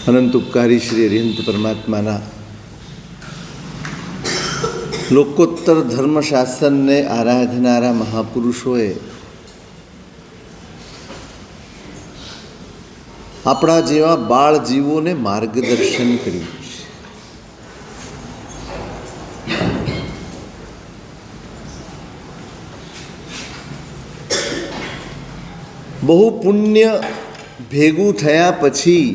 અનંત ઉપકારી શ્રી અરિહંત પરમાત્માના લોકોત્તર ધર્મશાસ્ત્રને આરાધનારા મહાપુરુષોએ આપણા જેવા બાળ જીવોને માર્ગદર્શન કર્યું છે. બહુ પુણ્ય ભેગું થયા પછી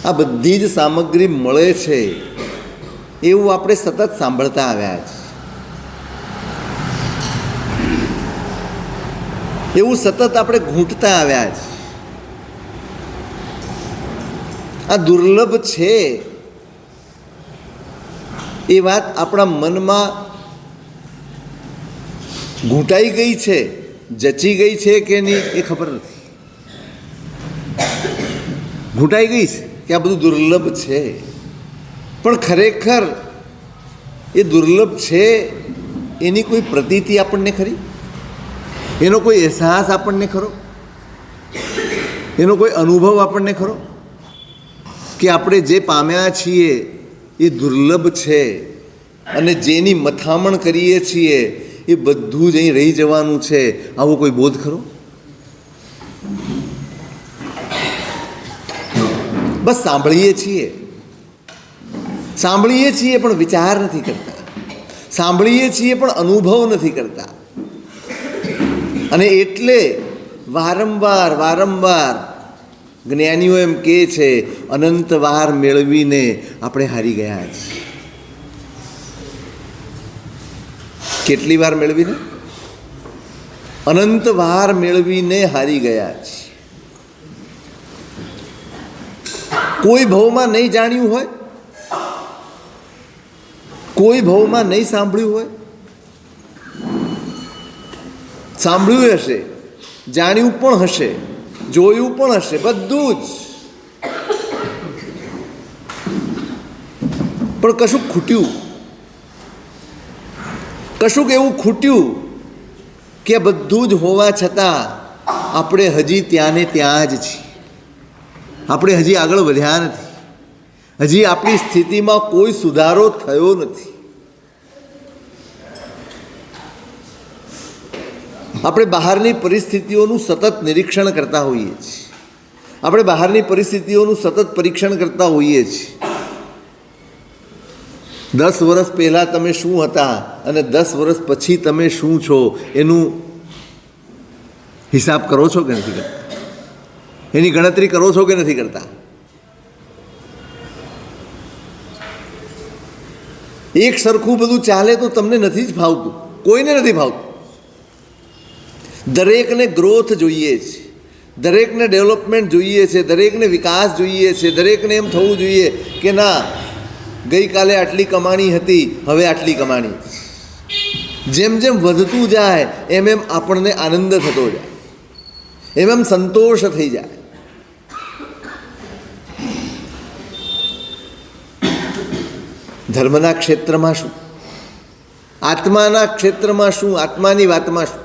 આ બધી જ સામગ્રી મળે છે એવું આપણે સતત સાંભળતા આવ્યા છે, એવું સતત આપણે ઘૂંટતા આવ્યા છે. આ દુર્લભ છે એ વાત આપણા મનમાં ઘૂંટાઈ ગઈ છે, જચી ગઈ છે કે નહીં એ ખબર નથી. ઘૂંટાઈ ગઈ છે કે આ બધું દુર્લભ છે, પણ ખરેખર એ દુર્લભ છે એની કોઈ પ્રતીતિ આપણને ખરી? એનો કોઈ અહેસાસ આપણને ખરો? એનો કોઈ અનુભવ આપણને ખરો કે આપણે જે પામ્યા છીએ એ દુર્લભ છે અને જેની મથામણ કરીએ છીએ એ બધું જ અહીં રહી જવાનું છે, આવો કોઈ બોધ ખરો? બસ સાંભળીએ છીએ પણ વિચાર નથી કરતા, સાંભળીએ છીએ પણ અનુભવ નથી કરતા. અને એટલે વારંવાર જ્ઞાનીઓ એમ કહે છે અનંત વાર મેળવીને આપણે હારી ગયા છીએ. કેટલી વાર મેળવીને? અનંત વાર મેળવીને હારી ગયા છીએ. કોઈ ભવમાં નહીં જાણ્યું હોય, કોઈ ભવમાં નહીં સાંભળ્યું હોય, સાંભળ્યું હશે, જાણ્યું પણ હશે, જોયું પણ હશે, બધું જ, પણ કશુંક ખૂટ્યું, કશુંક એવું ખૂટ્યું કે બધું જ હોવા છતાં આપણે હજી ત્યાં ને ત્યાં જ છીએ. આપણે હજી આગળ વધ્યા નથી, હજી આપણી સ્થિતિમાં કોઈ સુધારો થયો નથી. આપણે બહારની પરિસ્થિતિઓનું સતત નિરીક્ષણ કરતા હોઈએ છીએ, આપણે બહારની પરિસ્થિતિઓનું સતત પરીક્ષણ કરતા હોઈએ છીએ. 10 વર્ષ પહેલાં તમે શું હતા અને 10 વર્ષ પછી તમે શું છો એનું હિસાબ કરો છો કે નથી કરતા? એની ગણતરી કરો છો કે નથી કરતા? એક સરખું બધું ચાલે તો તમને નથી જ ભાવતું, કોઈને નથી ભાવતું. દરેકને ગ્રોથ જોઈએ છે, દરેકને ડેવલપમેન્ટ જોઈએ છે, દરેકને વિકાસ જોઈએ છે, દરેકને એમ થવું જોઈએ કે ના, ગઈકાલે આટલી કમાણી હતી, હવે આટલી કમાણી. જેમ જેમ વધતું જાય એમ એમ આપણને આનંદ થતો જાય, એમ સંતોષ થઈ જાય. ધર્મના ક્ષેત્રમાં શું, આત્માના ક્ષેત્રમાં શું, આત્માની વાતમાં શું,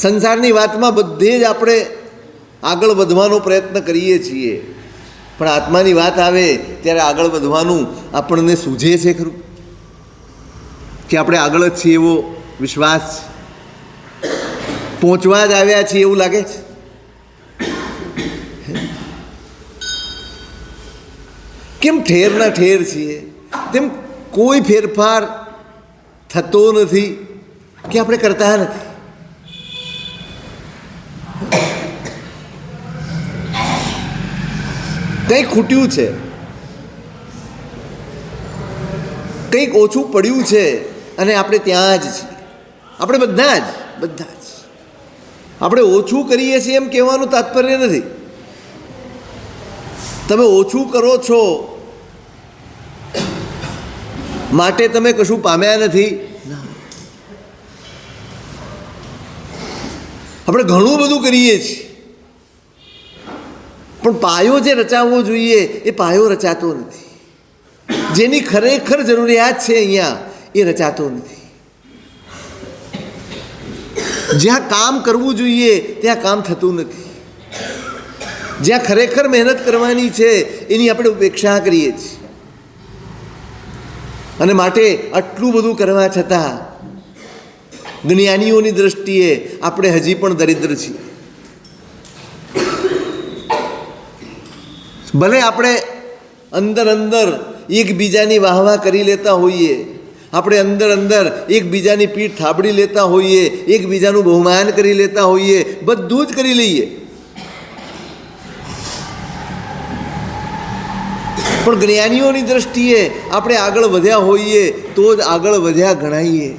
સંસારની વાતમાં બધે જ આપણે આગળ વધવાનો પ્રયત્ન કરીએ છીએ, પણ આત્માની વાત આવે ત્યારે આગળ વધવાનું આપણને સૂઝે છે ખરું કે આપણે આગળ જ છીએ એવો વિશ્વાસ છે? પહોંચવા જ આવ્યા છીએ એવું લાગે છે? કેમ ઠેરના ઠેર છીએ, તેમ કોઈ ફેરફાર થતો નથી કે આપણે કરતા નથી? કંઈક ખૂટ્યું છે, કંઈક ઓછું પડ્યું છે અને આપણે ત્યાં જ છીએ. આપણે બધા જ આપણે ઓછું કરીએ છીએ એમ કહેવાનું તાત્પર્ય નથી. તમે ઓછું કરો છો માટે તમે કશું પામ્યા નથી. આપણે ઘણું બધું કરીએ છીએ પણ પાયો જે રચાવવો જોઈએ એ પાયો રચાતો નથી. જેની ખરેખર જરૂરિયાત છે અહીંયા એ રચાતો નથી. જ્યાં કામ કરવું જોઈએ ત્યાં કામ થતું નથી. જ્યાં ખરેખર મહેનત કરવાની છે એની આપણે ઉપેક્ષા કરીએ છીએ. અને માટે આટલું બધું કરવા છતાં જ્ઞાનીઓની દૃષ્ટિએ આપણે હજી પણ દરિદ્ર છીએ. ભલે આપણે અંદર અંદર એકબીજાની વાહવા કરી લેતા હોઈએ, આપણે અંદર અંદર એકબીજાની પીઠ થાબડી લેતા હોઈએ, એકબીજાનું બહુમાન કરી લેતા હોઈએ, બધું જ કરી લઈએ, પણ જ્ઞાનીઓની દૃષ્ટિએ આપણે આગળ વધ્યા હોઈએ તો જ આગળ વધ્યા ગણાઈએ.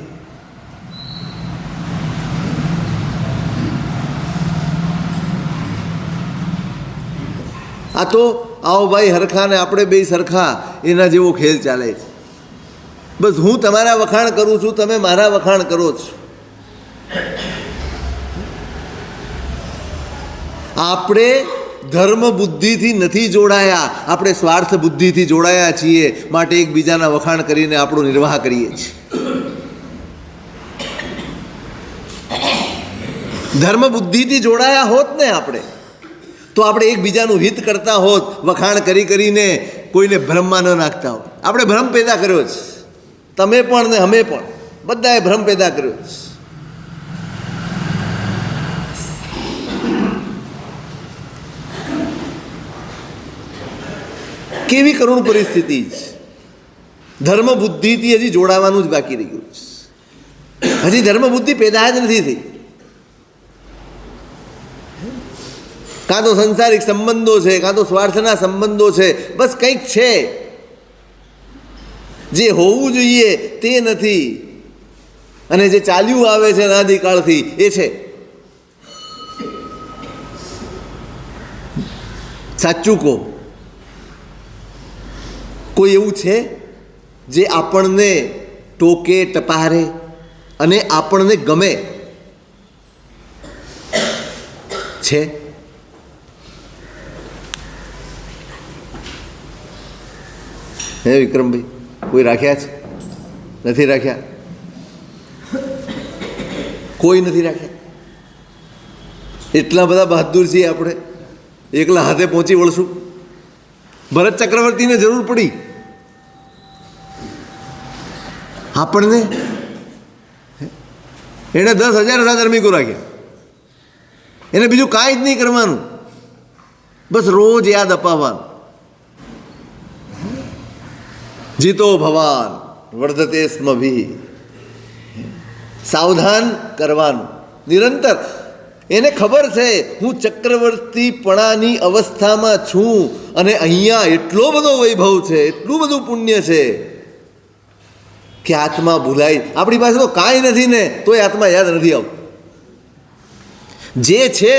આ તો આવો ભાઈ હરખા ને આપણે બે સરખા એના જેવો ખેલ ચાલે છે. બસ હું તમારા વખાણ કરું છું, તમે મારા વખાણ કરો છો. આપણે ધર્મ બુદ્ધિથી નથી જોડાયા, આપણે સ્વાર્થ બુદ્ધિથી જોડાયા છીએ. માટે એકબીજાના વખાણ કરીને આપણો નિર્વાહ કરીએ છીએ. ધર્મ બુદ્ધિથી જોડાયા હોત ને આપણે, તો આપણે એકબીજાનું હિત કરતા હોત, વખાણ કરી કરીને કોઈને ભ્રમમાં ન નાખતા હોત. આપણે ભ્રમ પેદા કર્યો છે, તમે પણ ને અમે પણ, બધાએ ભ્રમ પેદા કર્યો છે. કેવી કરુણ પરિસ્થિતિ છે. ધર્મ બુદ્ધિથી હજી જોડાવાનું જ બાકી રહ્યું છે. હજી ધર્મ બુદ્ધિ પેદા જ નથી થઈ. કાં તો સંસારિક સંબંધો છે, કાં તો સ્વાર્થના સંબંધો છે, બસ કંઈક છે. જે હોવું જોઈએ તે નથી, અને જે ચાલ્યું આવે છે અનાદિકાળથી એ છે. સાચું કહો, કોઈ એવું છે જે આપણને ટોકે ટપારે અને આપણને ગમે છે? હે વિક્રમભાઈ, કોઈ રાખ્યા છે? નથી રાખ્યા? કોઈ નથી રાખ્યા. એટલા બધા બહાદુર છીએ આપણે, એકલા હાથે પહોંચી વળશું. ભરત ચક્રવર્તીને જરૂર પડી, આપણને એણે 10,000 સહધર્મિકો રાખ્યા. એને બીજું કાંઈ જ નહીં કરવાનું, બસ રોજ યાદ અપાવવાનું. જીતો ભવાન વર્ધતે સ્મભિ, સાવધાન કરવાનું નિરંતર. એને ખબર છે હું ચક્રવર્તીપણાની અવસ્થામાં છું, અને અહીંયા એટલો બધો વૈભવ છે, એટલું બધું પુણ્ય છે કે આત્મા ભૂલાય. આપણી પાસે તો કાંઈ નથી ને તોય આત્મા યાદ નથી આવતું. જે છે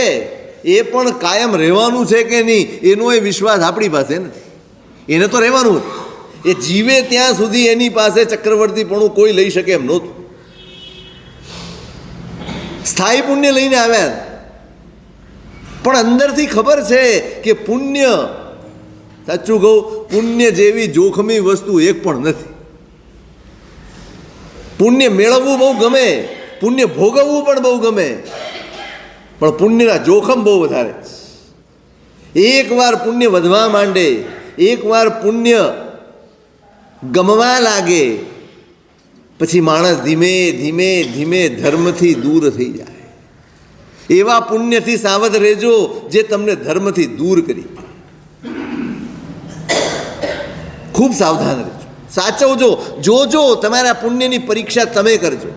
એ પણ કાયમ રહેવાનું છે કે નહીં એનો એ વિશ્વાસ આપણી પાસે નથી. એને તો રહેવાનું હતું. એ જીવે ત્યાં સુધી એની પાસે ચક્રવર્તીપણું કોઈ લઈ શકે એમ નહોતું. સ્થાયી પુણ્ય લઈને આવ્યા, પણ અંદરથી ખબર છે કે પુણ્ય, સાચું કહું, પુણ્ય જેવી જોખમી વસ્તુ એક પણ નથી. પુણ્ય મેળવવું બહુ ગમે, પુણ્ય ભોગવવું પણ બહુ ગમે, પણ પુણ્યના જોખમ બહુ વધારે. એકવાર પુણ્ય વધવા માંડે, એકવાર પુણ્ય ગમવા લાગે, પછી માણસ ધીમે ધીમે ધીમે ધર્મથી દૂર થઈ જાય. એવા પુણ્યથી સાવધ રહેજો જે તમને ધર્મથી દૂર કરી. ખૂબ સાવધાન રહેજો, સાચવજો, જોજો. તમારા પુણ્યની પરીક્ષા તમે કરજો,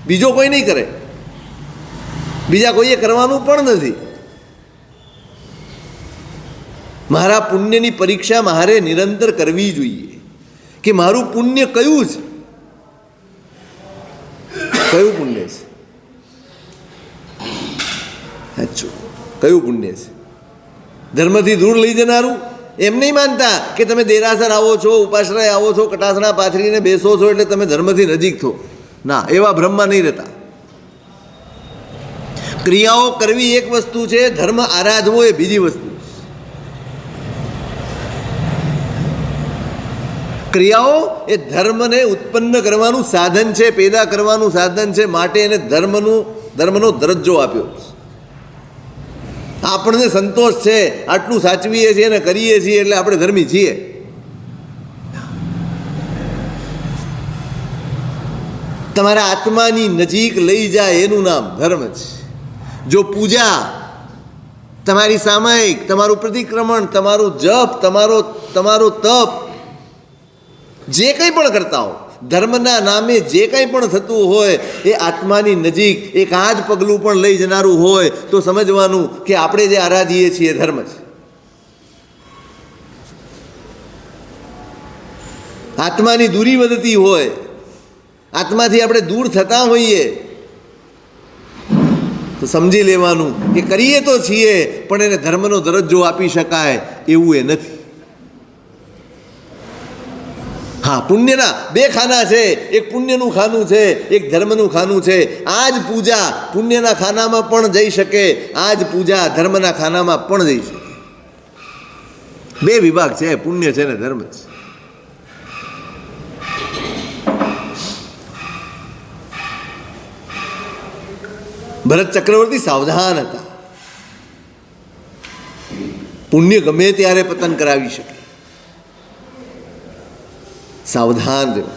બીજો કોઈ નહીં કરે, બીજા કોઈએ કરવાનું પણ નથી. મારા પુણ્યની પરીક્ષા મારે નિરંતર કરવી જોઈએ કે મારું પુણ્ય કયું છે, કયું પુણ્ય છે, સાચું કયું પુણ્ય છે. ધર્મથી દૂર લઈ જનારું. એમ નહીં માનતા કે તમે દેરાસર આવો છો, ઉપાશ્રય આવો છો, કટાસણા પાથરીને બેસો છો એટલે તમે ધર્મથી નજીક થો. ના, એવા ભ્રમમાં નહીં રહેતા. ક્રિયાઓ કરવી એક વસ્તુ છે, ધર્મ આરાધવો એ બીજી વસ્તુ. ક્રિયાઓ એ ધર્મને ઉત્પન્ન કરવાનું સાધન છે, પેદા કરવાનું સાધન છે. માટે એને ધર્મનો દરજ્જો આપ્યો. આપણને સંતોષ છે, આટલું સાચવીએ છીએ અને કરીએ છીએ એટલે આપણે ધર્મી છીએ. તમારા આત્માની નજીક લઈ જાય એનું નામ ધર્મ છે. જો પૂજા, તમારી સામાયિક, તમારું પ્રતિક્રમણ, તમારું જપ, તમારો તપ, જે કંઈ પણ કરતા હો, ધર્મના નામે જે કંઈ પણ થતું હોય એ આત્માની નજીક એક આ જ પગલું પણ લઈ જનારું હોય તો સમજવાનું કે આપણે જે આરાધીએ છીએ ધર્મ છે. આત્માની દૂરી વધતી હોય, આત્માથી આપણે દૂર થતા હોઈએ તો સમજી લેવાનું કે કરીએ તો છીએ પણ એને ધર્મનો દરજ્જો આપી શકાય એવું એ નથી. હા, પુણ્યના બે ખાના છે, એક પુણ્યનું ખાનું છે, એક ધર્મનું ખાનું છે. આ જ પૂજા પુણ્યના ખાનામાં પણ જઈ શકે, આ જ પૂજા ધર્મના ખાનામાં પણ જઈ શકે. બે વિભાગ છે, પુણ્ય છે ને ધર્મ છે. ભરત ચક્રવર્તી સાવધાન હતા. પુણ્ય ગમે ત્યારે પતન કરાવી શકે, સાવધાન રહેવું.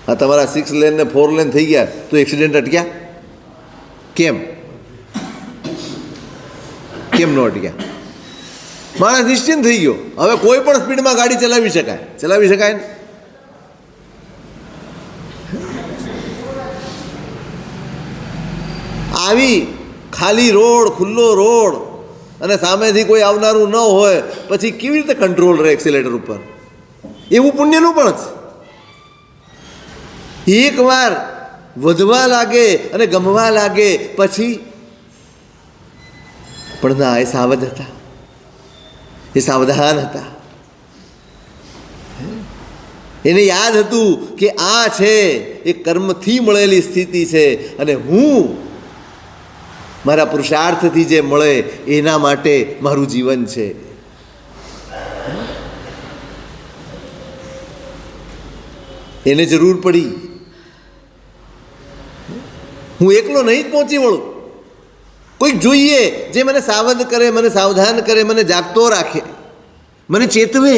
આ તમારા 6 લેન ને 4 લેન થઈ ગયા તો એક્સિડન્ટ અટક્યા? કેમ ન અટક્યા? માણસ નિશ્ચિંત થઈ ગયો, હવે કોઈ પણ સ્પીડમાં ગાડી ચલાવી શકાય ને. આવી ખાલી રોડ, ખુલ્લો રોડ અને સામેથી કોઈ આવનારું ન હોય પછી કેવી રીતે કંટ્રોલ રહે એક્સિલેટર ઉપર? એવું પુણ્યનું પણ છે. એકવાર વધવા લાગે અને ગમવા લાગે પછી પણ ના, એ સાવધ હતા, એ સાવધાન હતા. એને યાદ હતું કે આ છે એ કર્મથી મળેલી સ્થિતિ છે અને હું મારા પુરુષાર્થથી જે મળે એના માટે મારું જીવન છે. એને જરૂર પડી, હું એકલો નહીં જ પહોંચી વળું, કોઈક જોઈએ જે મને સાવધ કરે, મને સાવધાન કરે, મને જાગતો રાખે, મને ચેતવે.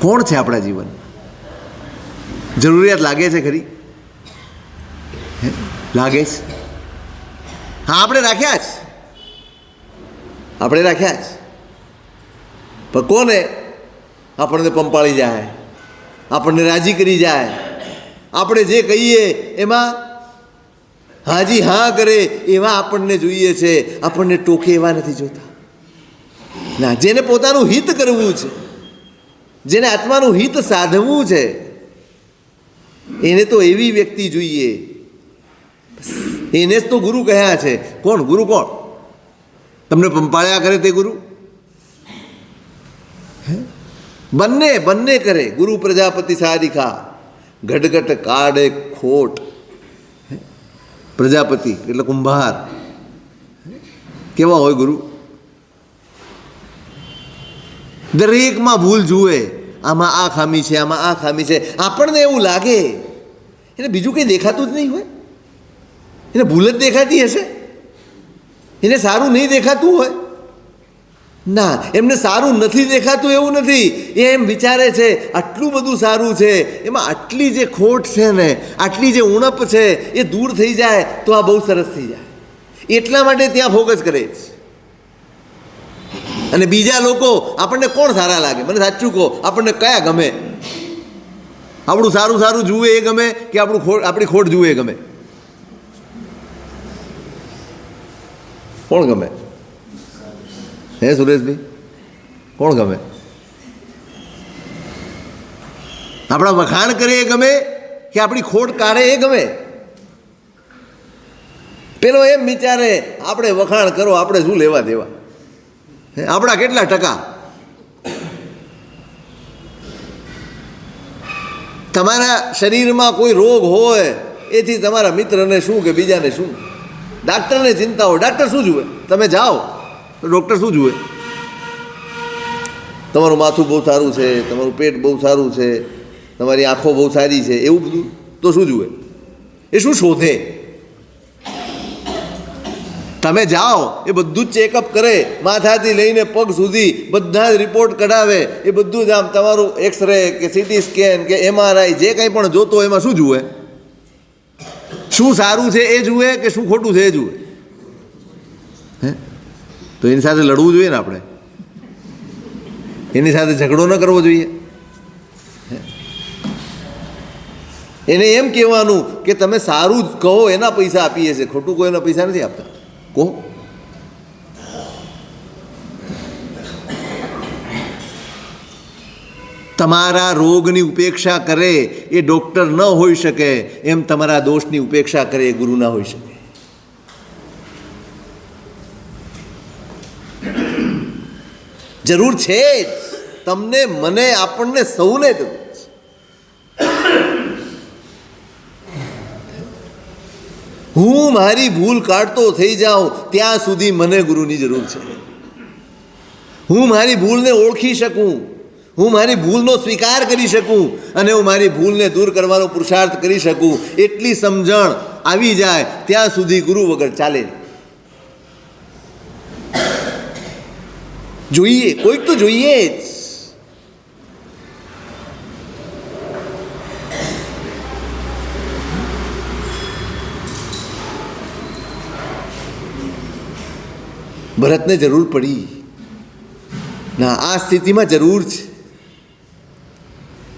કોણ છે આપણા જીવનમાં? જરૂરિયાત લાગે છે ખરી? લાગે છે? હા, આપણે રાખ્યા જ, પણ કોને આપણને પંપાળી જાય, આપણને રાજી કરી જાય, આપણે જે કહીએ એમાં હાજી હા કરે એવા આપણને જોઈએ છે, આપણને ટોકે એવા નથી જોતા. ના, જેને પોતાનું હિત કરવું છે, જેને આત્માનું હિત સાધવું છે, એને તો એવી વ્યક્તિ જોઈએ. એને જ તો ગુરુ કહ્યા છે. કોણ ગુરુ? કોણ તમને પંપાળ્યા કરે તે ગુરુ? બંને કરે. ગુરુ પ્રજાપતિ સારિખા, ઘટઘટ કાઢે ખોટ. પ્રજાપતિ એટલે કુંભાર. કેવા હોય ગુરુ? દરેકમાં ભૂલ જુએ, આમાં આ ખામી છે, આમાં આ ખામી છે. આપણને એવું લાગે એને બીજું કંઈ દેખાતું જ નહીં હોય, એને ભૂલ જ દેખાતી હશે, એને સારું નહીં દેખાતું હોય. ના, એમને સારું નથી દેખાતું એવું નથી. એ એમ વિચારે છે આટલું બધું સારું છે, એમાં આટલી જે ખોટ છે ને, આટલી જે ઉણપ છે એ દૂર થઈ જાય તો આ બહુ સરસ થઈ જાય. એટલા માટે ત્યાં ફોકસ કરે છે. અને બીજા લોકો, આપણને કોણ સારા લાગે? મને સાચું કહો, આપણને કયા ગમે? આપણું સારું સારું જુએ એ ગમે કે આપણી ખોટ જુએ એ ગમે? કોણ ગમે? હે સુરેશભાઈ, કોણ ગમે? આપણા વખાણ કરે એ ગમે કે આપણી ખોટ કાઢે એ ગમે? પેલો એમ વિચારે આપણે વખાણ કરો, આપણે શું લેવા દેવા, આપણા કેટલા ટકા? તમારા શરીરમાં કોઈ રોગ હોય એથી તમારા મિત્રને શું કે બીજાને શું? ડાક્ટરને ચિંતા હોય, ડાક્ટર શું જુએ? તમે જાઓ તો ડૉક્ટર શું જુએ? તમારું માથું બહુ સારું છે, તમારું પેટ બહુ સારું છે, તમારી આંખો બહુ સારી છે, એવું બધું તો શું જુએ? એ શું શોધે? તમે જાઓ, એ બધું જ ચેકઅપ કરે, માથાથી લઈને પગ સુધી બધા જ રિપોર્ટ કઢાવે, એ બધું જ આમ તમારું એક્સરે કે સીટી સ્કેન કે MRI જે કંઈ પણ જોતો એમાં શું જુએ? શું સારું છે એ જુએ કે શું ખોટું છે એ જુએ? હે? તો એની સાથે લડવું જોઈએ ને આપણે, એની સાથે ઝઘડો ન કરવો જોઈએ. એને એમ કહેવાનું કે તમે સારું જ કહો એના પૈસા આપીએ છીએ, ખોટું કહો એના પૈસા નથી આપતા. કહો. તમારા રોગની ઉપેક્ષા કરે એ ડૉક્ટર ન હોઈ શકે, એમ તમારા દોષની ઉપેક્ષા કરે એ ગુરુ ના હોઈ શકે. જરૂર છે જ તમને, મને, આપણને સૌને જરૂર છે. હું મારી ભૂલ કાઢતો થઈ જાઉં ત્યાં સુધી મને ગુરુની જરૂર છે. હું મારી ભૂલને ઓળખી શકું, હું મારી ભૂલનો સ્વીકાર કરી શકું અને હું મારી ભૂલને દૂર કરવાનો પુરુષાર્થ કરી શકું, એટલી સમજણ આવી જાય ત્યાં સુધી ગુરુ વગર ચાલે. જોઈએ, કોઈક તો જોઈએ જ. ભરતને જરૂર પડી ના, આ સ્થિતિમાં જરૂર છે.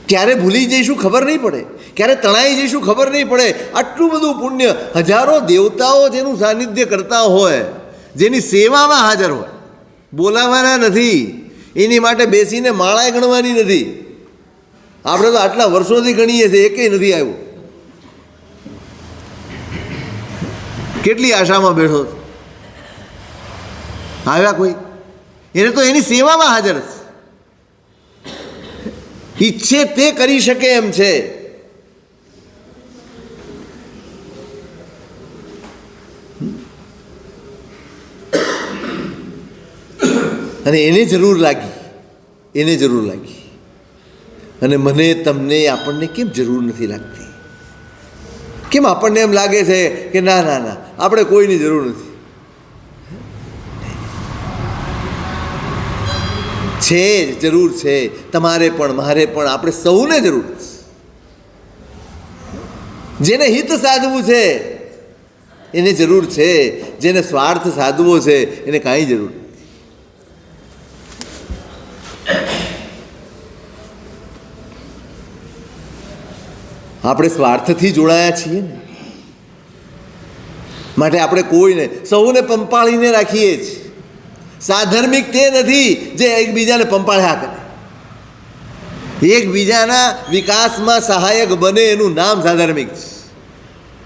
ક્યારે ભૂલી જઈશું ખબર નહીં પડે, ક્યારે તણાઈ જઈશું ખબર નહીં પડે. આટલું બધું પુણ્ય, હજારો દેવતાઓ જેનું સાનિધ્ય કરતા હોય, જેની સેવામાં હાજર હોય, બોલાવાના નથી, એની માટે બેસીને માળાએ ગણવાની નથી. આપણે તો આટલા વર્ષોથી ગણીએ છીએ, એકેય નથી આવ્યો. કેટલી આશામાં બેઠો આવ્યા કોઈ? એને તો એની સેવામાં હાજર છે, ઈચ્છે તે કરી શકે એમ છે. અને એને જરૂર લાગી, એને જરૂર લાગી. અને મને, તમને, આપણને કેમ જરૂર નથી લાગતી? કેમ આપણને એમ લાગે છે કે ના ના ના, આપણે કોઈની જરૂર નથી? છે, જરૂર છે. તમારે પણ, મારે પણ, આપણે સૌને જરૂર છે. જેને હિત સાધવું છે એને જરૂર છે, જેને સ્વાર્થ સાધવો છે એને કાંઈ જરૂર નથી. આપણે સ્વાર્થથી જોડાયા છીએ ને, માટે આપણે કોઈને, સૌને પંપાળીને રાખીએ છીએ. સાધર્મિક તે નથી જે એકબીજાને પંપાળ્યા કરે, એકબીજાના વિકાસમાં સહાયક બને, એનું નામ સાધર્મિક છે.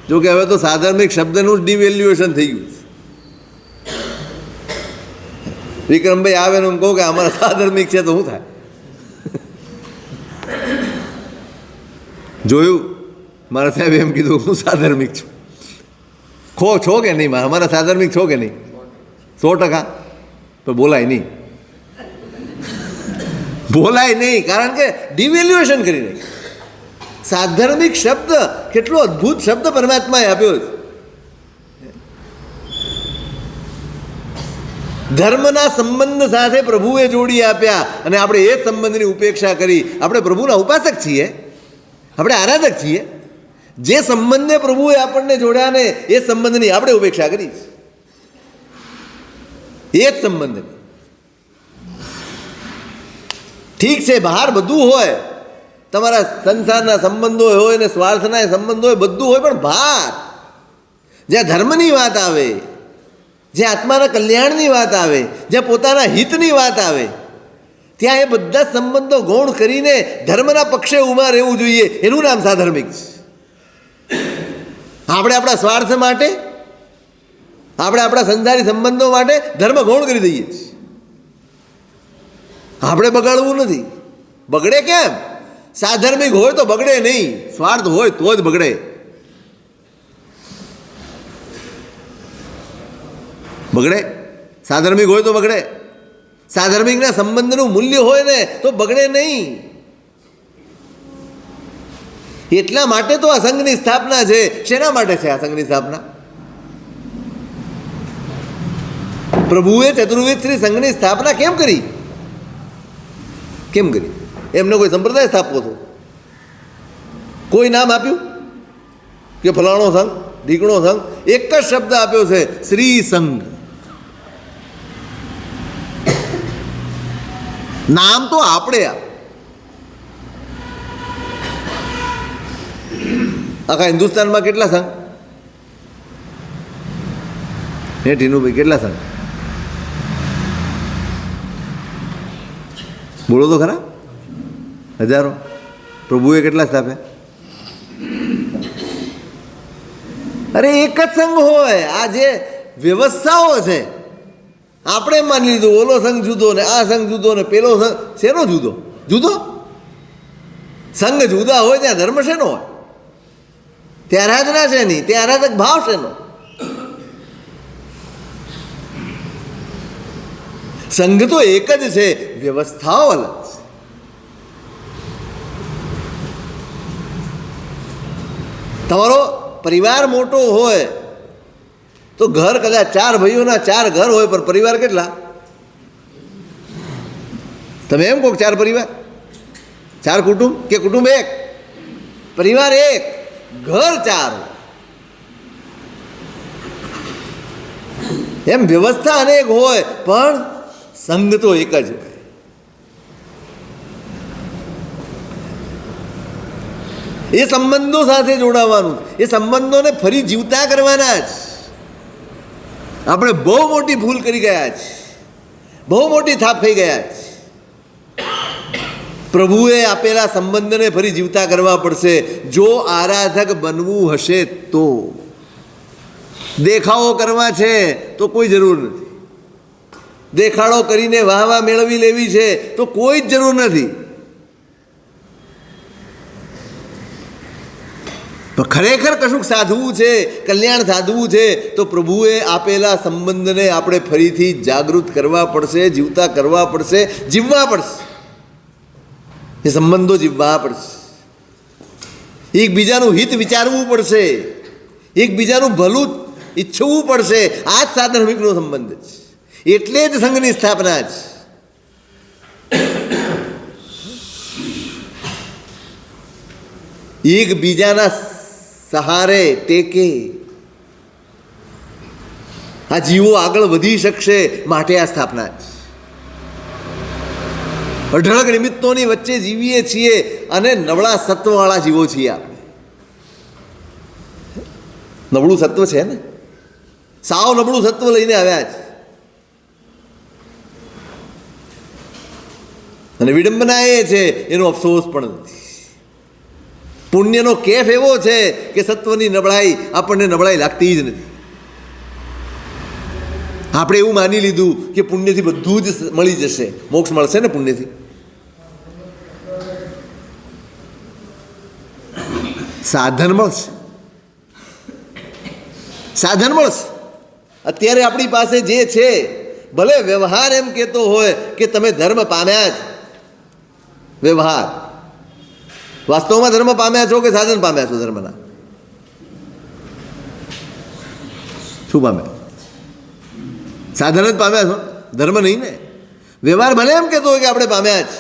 જો કે હવે તો સાધર્મિક શબ્દનું જ ડિવેલ્યુએશન થઈ ગયું છે. વિક્રમભાઈ આવે ને હું કહું કે અમારા સાધર્મિક છે તો શું થાય? જોયું, મારા સાહેબ એમ કીધું હું સાધર્મિક છું. છો કે નહીં? અમારા સાધર્મિક છો કે નહીં? 100%. તો બોલાય નહીં, બોલાય નહીં, કારણ કે ડિવેલ્યુએશન કરી નાખ્યું. સાધર્મિક શબ્દ કેટલો અદ્ભુત શબ્દ પરમાત્માએ આપ્યો છે. ધર્મના સંબંધ સાથે પ્રભુએ જોડી આપ્યા અને આપણે એ સંબંધની ઉપેક્ષા કરી. આપણે પ્રભુના ઉપાસક છીએ, આપણે આરાધક છીએ. જે સંબંધને પ્રભુએ આપણને જોડ્યા ને એ સંબંધની આપણે ઉપેક્ષા કરી. એ જ સંબંધ ઠીક છે. બહાર બધું હોય, તમારા સંસારના સંબંધો હોય ને સ્વાર્થના સંબંધો હોય, બધું હોય, પણ બહાર જ્યાં ધર્મની વાત આવે, જ્યાં આત્માના કલ્યાણની વાત આવે, જ્યાં પોતાના હિતની વાત આવે, ત્યાં એ બધા સંબંધો ગૌણ કરીને ધર્મના પક્ષે ઊભા રહેવું જોઈએ. એનું નામ સાધર્મિક છે. આપણે આપણા સ્વાર્થ માટે, આપણે આપણા સંસારી સંબંધો માટે ધર્મ ગૌણ કરી દઈએ છીએ. આપણે બગાડવું નથી. બગડે કેમ? સાધર્મિક હોય તો બગડે નહીં, સ્વાર્થ હોય તો જ બગડે. બગડે, સાધર્મિક હોય તો બગડે. સાધર્મિકના સંબંધનું મૂલ્ય હોય ને તો બગડે નહીં. એટલા માટે તો આ સંઘની સ્થાપના છે. શેના માટે છે આ સંઘની સ્થાપના? પ્રભુએ ચતુર્વેદ શ્રી સંઘની સ્થાપના કેમ કરી? એમને કોઈ સંપ્રદાય સ્થાપવો હતો? કોઈ નામ આપ્યું કે ફલાણો સંઘ, ઢીકણો સંઘ? એક જ શબ્દ આપ્યો છે, શ્રી સંઘ. નામ તો આપણે આખા હિન્દુસ્તાનમાં કેટલા સંઘ? હે ટીનુભાઈ, કેટલા સંઘ? બોલો તો ખરા. હજારો. પ્રભુએ કેટલા સ્થાપ્યા? અરે એક જ સંઘ હોય. આ જે વ્યવસ્થાઓ છે આપણે માની લીધું ઓલો સંઘ જુદો ને આ સંઘ જુદો ને પેલો સંઘ. શેનો જુદો? સંઘ જુદા હોય ત્યાં ધર્મ શેનો હોય? ત્યાં આરાધના છે નહીં, ત્યાં આરાધક ભાવ શેનો? સંઘ તો એક જ છે, વ્યવસ્થાઓ અલગ છે. તમારો પરિવાર મોટો હોય તો ઘર કદાચ 4 ભાઈઓના 4 ઘર હોય, પણ પરિવાર કેટલા? તમે એમ કહો 4 પરિવાર, 4 કુટુંબ, કે કુટુંબ એક, પરિવાર એક, ઘર 4. એમ વ્યવસ્થા અનેક હોય પણ સંઘ તો એક જ હોય. એ સંબંધો સાથે જોડાવાનું, એ સંબંધોને ફરી જીવતા કરવાના જ. આપણે બહુ મોટી ભૂલ કરી ગયા છે, બહુ મોટી થાપ થઈ ગયા છે. પ્રભુએ આપેલા સંબંધને ફરી જીવતા કરવા પડશે. જો આરાધક બનવું હશે તો. દેખાવો કરવા છે તો કોઈ જરૂર નથી. દેખાડો કરીને વાહવા મેળવી લેવી છે તો કોઈ જ જરૂર નથી. ખરેખર કશુંક સાધવું છે, કલ્યાણ સાધવું છે તો પ્રભુએ આપેલા સંબંધને આપણે ફરીથી જાગૃત કરવા પડશે, જીવતા કરવા પડશે, જીવવા પડશે. એ સંબંધો જીવવા પડશે. એકબીજાનું હિત વિચારવું પડશે, એકબીજાનું ભલું ઈચ્છવું પડશે. આ જ સાધર્મિકનો સંબંધ છે. એટલે જ સંઘની સ્થાપના છે. એકબીજાના સહારે ટેકે આ જીવો આગળ વધી શકશે, માટે આ સ્થાપના છે. અઢળક નિમિત્તોની વચ્ચે જીવીએ છીએ અને નબળા સત્વવાળા જીવો છીએ આપણે. નબળું સત્વ છે ને, સાવ નબળું સત્વ લઈને આવ્યા છે. અને વિડંબના એ છે, એનો અફસોસ પણ નથી. પુણ્યનો કેફ એવો છે કે સત્વની નબળાઈ આપણને નબળાઈ લાગતી જ નથી. આપણે એવું માની લીધું કે પુણ્યથી બધું જ મળી જશે, મોક્ષ મળશે ને પુણ્યથી. સાધન મળશે, સાધન મળશે. અત્યારે આપણી પાસે જે છે, ભલે વ્યવહાર એમ કહેતો હોય કે તમે ધર્મ પામ્યા જ, વ્યવહાર વાસ્તવમાં ધર્મ પામ્યા છો કે સાધન પામ્યા છો? ધર્મના શું પામ્યા? સાધન જ પામ્યા છો, ધર્મ નહીં ને. વ્યવહાર ભલે એમ કહેતો હોય કે આપણે પામ્યા જ,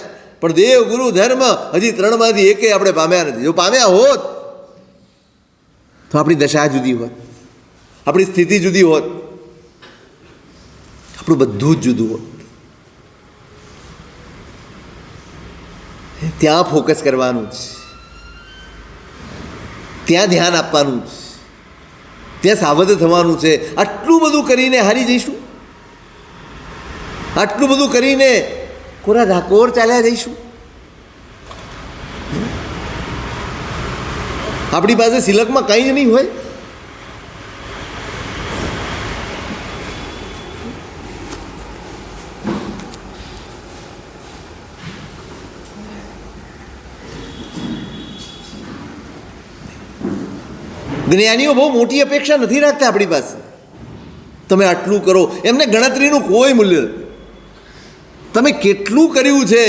પણ દેવ, ગુરુ, ધર્મ હજી 3માંથી એકે આપણે પામ્યા નથી. જો પામ્યા હોત તો આપણી દશા જુદી હોત, આપણી સ્થિતિ જુદી હોત, આપણું બધું જ જુદું હોત. ત્યાં ફોકસ કરવાનું છે, ત્યાં ધ્યાન આપવાનું છે, ત્યાં સાવધ થવાનું છે. આટલું બધું કરીને હારી જઈશું? આટલું બધું કરીને કોરા ધાકોર ચાલ્યા જઈશું? આપણી પાસે સિલકમાં કંઈ જ નહીં હોય. જ્ઞાનીઓ બહુ મોટી અપેક્ષા નથી રાખતા આપણી પાસે. તમે આટલું કરો, એમને ગણતરીનું કોઈ મૂલ્ય નથી. તમે કેટલું કર્યું છે,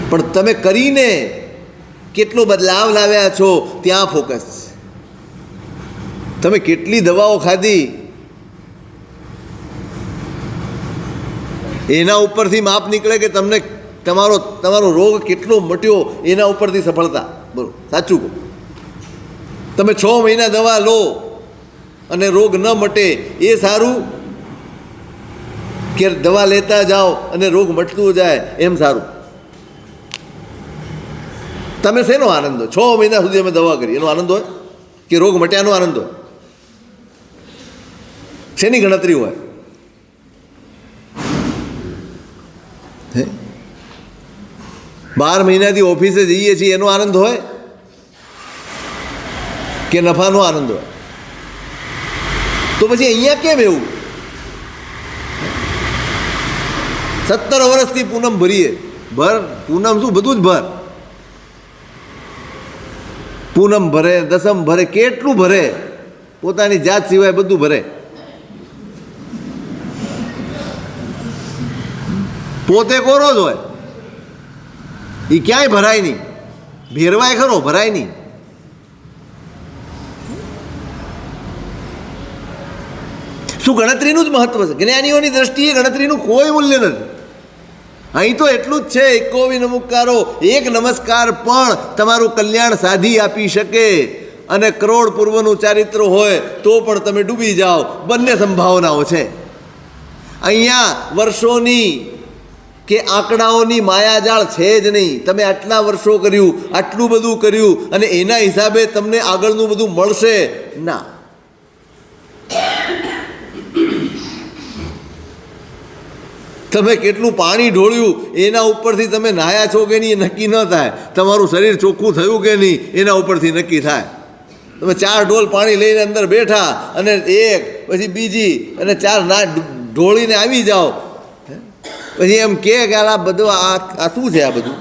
પણ તમે કરીને કેટલો બદલાવ લાવ્યા છો ત્યાં ફોકસ. તમે કેટલી દવાઓ ખાધી એના ઉપરથી માપ નીકળે કે તમને તમારો રોગ કેટલો મટ્યો, એના ઉપરથી સફળતા. બરોબર, સાચું કહો. તમે 6 મહિના દવા લો અને રોગ ન મટે એ સારું કે દવા લેતા જાઓ અને રોગ મટતું જાય એમ સારું? તમે શેનો આનંદ હોય? 6 મહિના સુધી અમે દવા કરી એનો આનંદ હોય કે રોગ મટ્યાનો આનંદ હોય? શેની ગણતરી હોય? 12 મહિનાથી ઓફિસે જઈએ છીએ એનો આનંદ હોય કે નફાનો આનંદ હોય? તો પછી અહીંયા કેમ એવું? 17 વર્ષથી પૂનમ ભરીએ. પૂનમ શું, બધું જ ભર. પૂનમ ભરે, દસમ ભરે, કેટલું ભરે, પોતાની જાત સિવાય બધું ભરે. પોતે કોરો જ હોય, એ ક્યાંય ભરાય નહીં. ભેરવાય ખરો, ભરાય નહીં. શું ગણતરીનું જ મહત્વ છે? જ્ઞાનીઓની દ્રષ્ટિએ ગણતરીનું કોઈ મૂલ્ય નથી. અહીં તો એટલું જ છે, એકો વિનમુકારો, એક નમસ્કાર પણ તમારું કલ્યાણ સાધી આપી શકે. અને કરોડ પૂર્વનું ચારિત્ર હોય તો પણ તમે ડૂબી જાઓ, બંને સંભાવનાઓ છે. અહીંયા વર્ષોની કે આંકડાઓની માયાજાળ છે જ નહીં. તમે આટલા વર્ષો કર્યું, આટલું બધું કર્યું અને એના હિસાબે તમને આગળનું બધું મળશે ના. તમે કેટલું પાણી ઢોળ્યું એના ઉપરથી તમે નાહ્યા છો કે નહીં એ નક્કી ન થાય. તમારું શરીર ચોખ્ખું થયું કે નહીં એના ઉપરથી નક્કી થાય. તમે 4 ઢોલ પાણી લઈને અંદર બેઠા અને એક પછી બીજી અને 4 ના ઢોળીને આવી જાઓ, પછી એમ કે આ બધું આ શું છે? આ બધું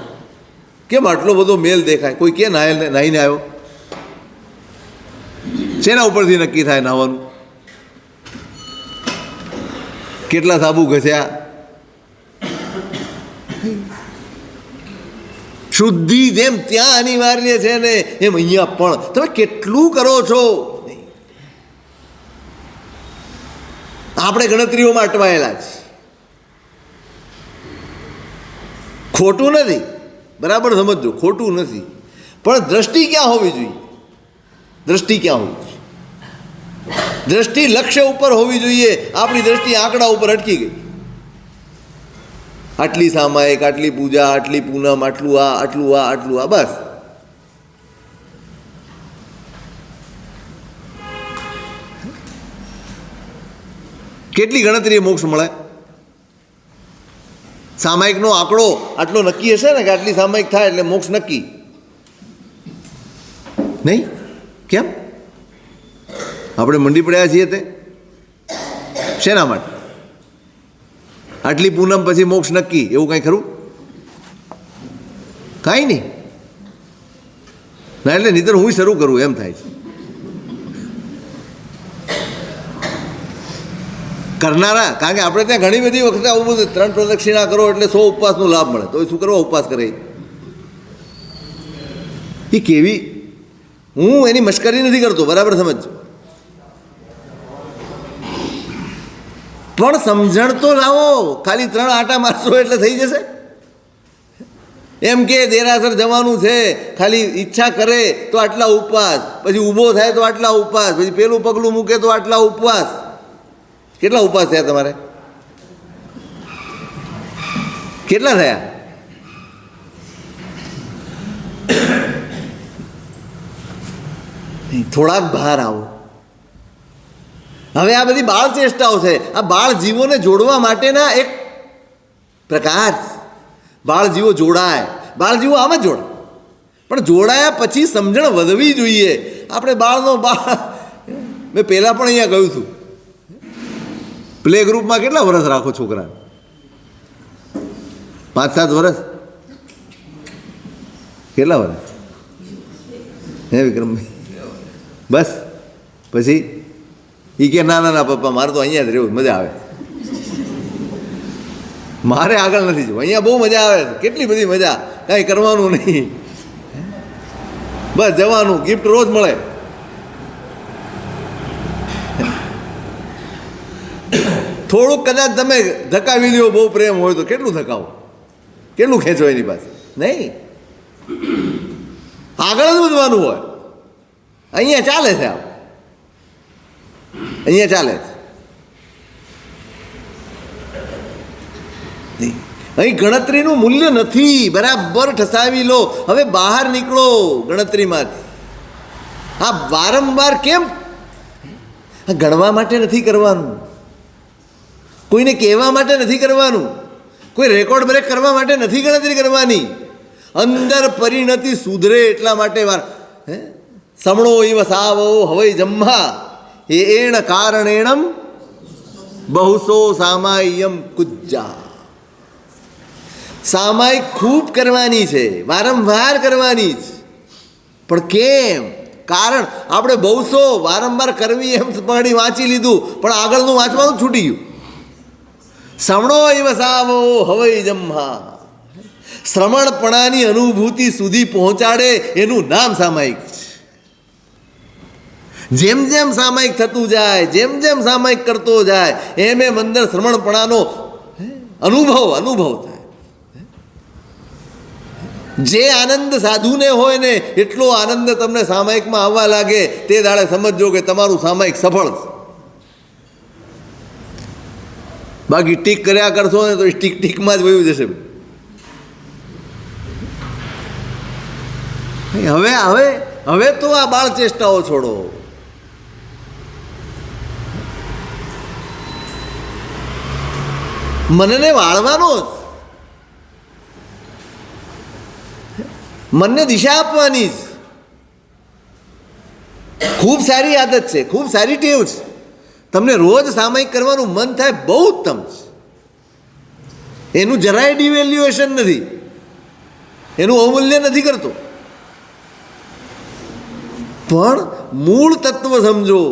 કેમ આટલો બધો મેલ દેખાય? કોઈ કે નાહીને આવ્યો? શેના ઉપરથી નક્કી થાય નાહવાનું? કેટલા સાબુ ઘસ્યા? શુદ્ધિ જેમ ત્યાં અનિવાર્ય છે ને એમ અહીંયા પણ તમે કેટલું કરો છો? આપણે ગણતરીઓમાં અટવાયેલા છે. ખોટું નથી, બરાબર સમજજો, ખોટું નથી. પણ દ્રષ્ટિ ક્યાં હોવી જોઈએ? દ્રષ્ટિ ક્યાં હોવી જોઈએ? દ્રષ્ટિ લક્ષ્ય ઉપર હોવી જોઈએ. આપણી દ્રષ્ટિ આંકડા ઉપર અટકી ગઈ. આટલી સામાયિક, આટલી પૂજા, આટલી પૂનમ, આટલું આ, આટલું આ, આટલું આ, બસ. કેટલી ગણતરીએ મોક્ષ મળે? સામાયિકનો આંકડો આટલો નક્કી હશે ને કે આટલી સામાયિક થાય એટલે મોક્ષ નક્કી નહીં? કેમ આપણે મંડી પડ્યા છીએ તે શેના માટે? આટલી પૂનમ પછી મોક્ષ નક્કી એવું કાંઈ ખરું? કાંઈ નહીં ના. એટલે નહીંતર હું શરૂ કરું એમ થાય છે. કરનારા, કારણ કે આપણે ત્યાં ઘણી બધી વખતે આવું બધું 3 પ્રદક્ષિણા કરો એટલે 100 ઉપવાસનો લાભ મળે. તો એ શું કરવા ઉપવાસ કરે? એ કેવી? હું એની મશ્કરી નથી કરતો, બરાબર સમજો. પણ સમજણ તો લાવો. ખાલી 3 આટા મારશો એટલે થઈ જશે? એમ કે દેરાસર જવાનું છે, ખાલી ઈચ્છા કરે તો આટલા ઉપવાસ, પછી ઊભો થાય તો આટલા ઉપવાસ, પછી પેલું પગલું મૂકે તો આટલા ઉપવાસ. કેટલા ઉપવાસ થયા તમારે? કેટલા થયા? થોડાક બહાર આવો. હવે આ બધી બાળ ચેષ્ટાઓ છે. આ બાળ જીવોને જોડવા માટેના એક પ્રકાર. બાળ જીવો જોડાય, બાળ જીવો આમ જ જોડાય. પણ જોડાયા પછી સમજણ વધવી જોઈએ. આપણે બાળ મેં પહેલાં પણ અહીંયા કહ્યું છું, પ્લે ગ્રુપમાં કેટલા વર્ષ રાખો છોકરા? 5-7 વર્ષ? કેટલા વર્ષ હે વિક્રમભાઈ? બસ પછી એ કે ના ના ના પપ્પા મારે તો અહીંયા જ રહેવું, મજા આવે, મારે આગળ નથી જવું, અહીંયા બહુ મજા આવે, કેટલી બધી મજા, કાંઈ કરવાનું નહીં, બસ જવાનું, ગિફ્ટ રોજ મળે. થોડુંક કદાચ તમે ધકાવી લ્યો, બહુ પ્રેમ હોય તો કેટલું ધકાવો, કેટલું ખેંચો એની પાસે, નહીં, આગળ જ વધવાનું હોય. અહીંયા ચાલે છે, અહીંયા ચાલે છે. અહીં ગણતરીનું મૂલ્ય નથી, બરાબર ઠસાવી લો. હવે બહાર નીકળો ગણતરીમાંથી. આ વારંવાર કેમ? આ ગણવા માટે નથી કરવાનું, કોઈને કહેવા માટે નથી કરવાનું, કોઈ રેકોર્ડ બ્રેક કરવા માટે નથી ગણતરી કરવાની. અંદર પરિણતિ સુધરે એટલા માટે સમણો ઇવ સાવો હવઈ જમ્મા એણ કારણેણમ બહુસો સામાયમ કુજ્જા. સામાયિક ખૂબ કરવાની છે, વારંવાર કરવાની જ. પણ કેમ? કારણ આપણે બહુસો વારંવાર કરવી એમ પાણી વાંચી લીધું, પણ આગળનું વાંચવાનું છૂટી ગયું. શ્રમણો ઇવ સાવો હવઈ જમ્મા, શ્રમણપણાની અનુભૂતિ સુધી પહોંચાડે એનું નામ સામાયિક છે. જેમ જેમ સામાયિક થતું જાય, જેમ જેમ સામાયિક કરતો જાય, એમ એમ અંદર શ્રમણપણાનો અનુભવ થાય. જે આનંદ સાધુને હોય ને એટલો આનંદ તમને સામાયિકમાં આવવા લાગે, તે દાડે સમજજો કે તમારું સામાયિક સફળ છે. બાકી ટીક કર્યા કરશો ને તો ટીક ટીકમાં જ વયું જશે. હવે હવે હવે તો આ બાળ ચેષ્ટાઓ છોડો. મનને વાળવાનો જ, મનને દિશા આપવાની જ. ખૂબ સારી આદત છે, ખૂબ સારી ટેવ છે. તમને રોજ સામાયિક કરવાનું મન થાય, બહુ ઉત્તમ છે. એનું જરાય ડિવેલ્યુએશન નથી, એનું અવમૂલ્ય નથી કરતો. પણ મૂળ તત્વ સમજો.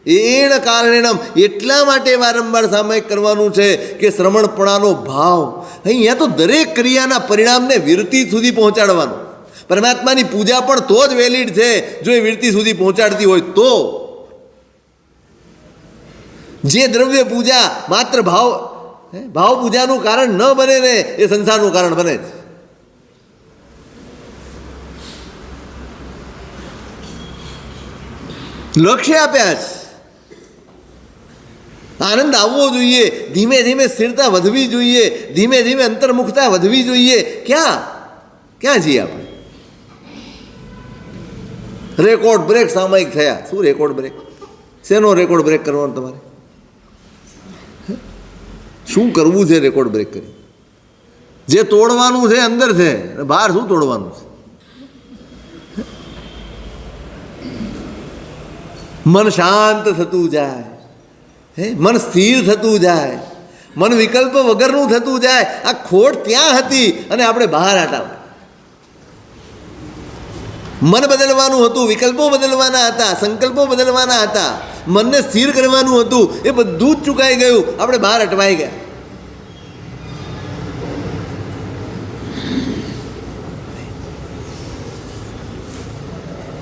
એણ કારણેણમ, એટલા માટે વારંવાર સામાયિક કરવાનું છે કે શ્રમણપણાનો ભાવ. અહીંયા તો દરેક ક્રિયાના પરિણામને વિરતિ સુધી પહોંચાડવાનું. પરમાત્માની પૂજા પણ તો જ વેલિડ છે જો એ વિરતિ સુધી પહોંચાડતી હોય તો. જે દ્રવ્ય પૂજા માત્ર ભાવ પૂજાનું કારણ ન બને ને, એ સંસારનું કારણ બને છે. લક્ષ્ય આપ્યા છે, આનંદ આવવો જોઈએ, ધીમે ધીમે સ્થિરતા વધવી જોઈએ, ધીમે ધીમે અંતર્મુખતા વધવી જોઈએ. ક્યાં છીએ આપણે? રેકોર્ડ બ્રેક સામાયિક થયા. શું રેકોર્ડ બ્રેક? શેનો રેકોર્ડ બ્રેક કરવાનો તમારે? શું કરવું છે રેકોર્ડ બ્રેક કરી? જે તોડવાનું છે અંદર છે, બહાર શું તોડવાનું છે? મન શાંત થતું જાય, મન સ્થિર થતું જાય, મન વિકલ્પ વગરનું થતું જાય. આ ખોટ ત્યાં હતી અને આપણે બહાર આટા. મન બદલવાનું હતું, વિકલ્પો બદલવાના હતા, સંકલ્પો બદલવાના હતા, મનને સ્થિર કરવાનું હતું. એ બધું જ ચૂકાઈ ગયું, આપણે બહાર અટવાઈ ગયા.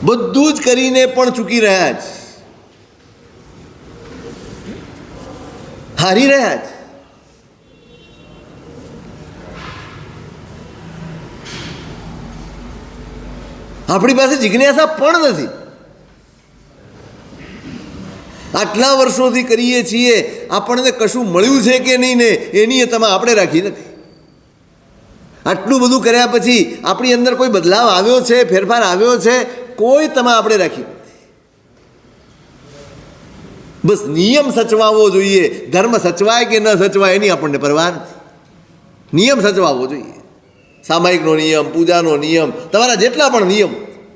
બધું જ કરીને પણ ચૂકી રહ્યા છે, હારી રહ્યા છે. આપણી પાસે જિજ્ઞાસા પણ નથી. આટલા વર્ષોથી કરીએ છીએ, આપણને કશું મળ્યું છે કે નહીં ને એની તમે આપણે રાખી નથી. આટલું બધું કર્યા પછી આપણી અંદર કોઈ બદલાવ આવ્યો છે, ફેરફાર આવ્યો છે? કોઈ તમે આપણે રાખી. બસ નિયમ સચવાવો જોઈએ. ધર્મ સચવાય કે ન સચવાય એની આપણને પરવા નથી. નિયમ સચવાવો જોઈએ. સામાયિકનો નિયમ, પૂજાનો નિયમ, તમારા જેટલા પણ નિયમ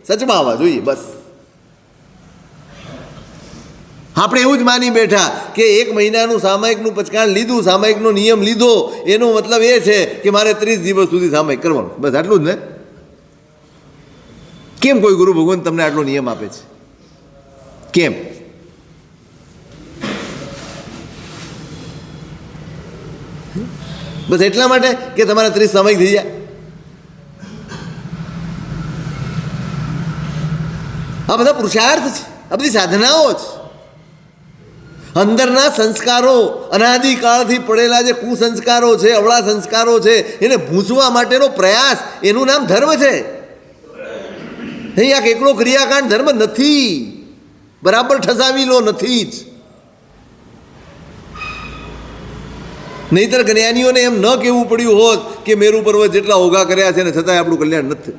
સચવાવા જોઈએ. બસ આપણે એવું જ માની બેઠા કે 1 મહિનાનું સામાયિકનું પચકાણ લીધું, સામાયિકનો નિયમ લીધો, એનો મતલબ એ છે કે મારે 30 દિવસ સુધી સામાયિક કરવાનું. બસ આટલું જ ને? કેમ કોઈ ગુરુ ભગવાન તમને આટલો નિયમ આપે છે? કેમ? બસ એટલા માટે કે તમારા 30 સામાયિક થઈ જાય. આ બધા પુરુષાર્થ છે, આ બધી સાધનાઓ છે. અંદરના સંસ્કારો, અનાદિકાળથી પડેલા જે કુસંસ્કારો છે, અવળા સંસ્કારો છે, એને ભૂંસવા માટેનો પ્રયાસ, એનું નામ ધર્મ છે. અહીં આ એકલો ક્રિયાકાંડ ધર્મ નથી. બરાબર ઠસાવી લો, નથી જ. નહીતર જ્ઞાનીઓને એમ ન કહેવું પડ્યું હોત કે મેરુ પર્વત જેટલા ઓઘા કર્યા છે ને છતાંય આપણું કલ્યાણ નથી.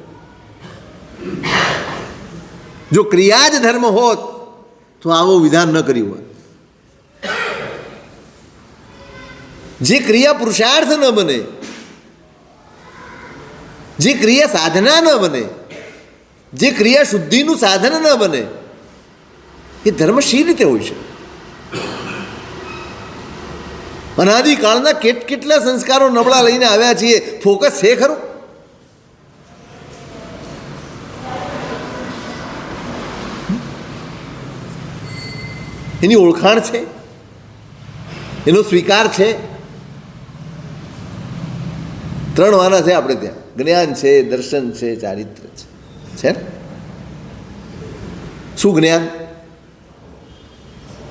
જો ક્રિયા જ ધર્મ હોત તો આવું વિધાન ન કર્યું હોત. જે ક્રિયા પુરુષાર્થ ન બને, જે ક્રિયા સાધના ન બને, જે ક્રિયા શુદ્ધિનું સાધન ન બને, એ ધર્મ શી રીતે હોય છે? અનાદિકાળના કેટલા સંસ્કારો નબળા લઈને આવ્યા છીએ. ફોકસ છે ખરું? એની ઓળખાણ છે? એનો સ્વીકાર છે? 3 વાના છે આપણે ત્યાં: જ્ઞાન છે, દર્શન છે, ચારિત્ર છે. શું જ્ઞાન?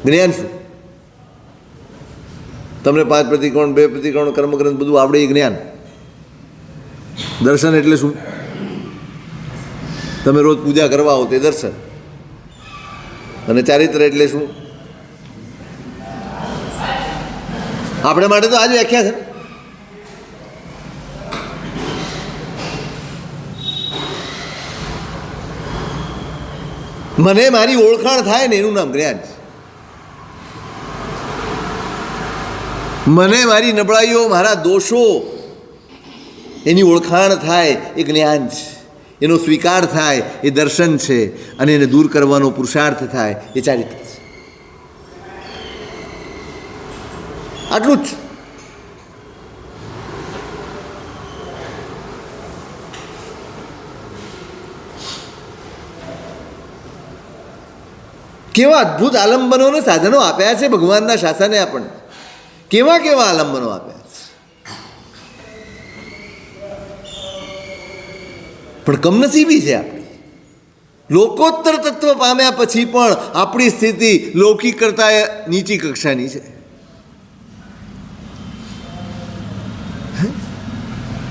જ્ઞાન શું? તમને 5 પ્રતિકોણ, 2 પ્રતિકોણ, કર્મગ્રંથ બધું આવડે એ જ્ઞાન. દર્શન એટલે શું? તમે રોજ પૂજા કરવા આવો તે દર્શન. અને ચારિત્ર એટલે શું? આપણે માટે તો આજ વ્યાખ્યા છે. મને મારી ઓળખાણ થાય ને એનું નામ જ્ઞાન છે. મને મારી નબળાઈઓ, મારા દોષો, એની ઓળખાણ થાય એ જ્ઞાન છે. એનો સ્વીકાર થાય એ દર્શન છે. અને એને દૂર કરવાનો પુરુષાર્થ થાય એ ચારિત્ર છે. આટલું જ. કેવા અદ્ભુત આલંબનો અને સાધનો આપ્યા છે ભગવાનના શાસને આપણને. કેવા આલંબનો આપ્યા છે. પણ કમનસીબી છે આપણી. લોકોત્તર તત્વ પામ્યા પછી પણ આપણી સ્થિતિ લૌકિક કરતા નીચી કક્ષાની છે.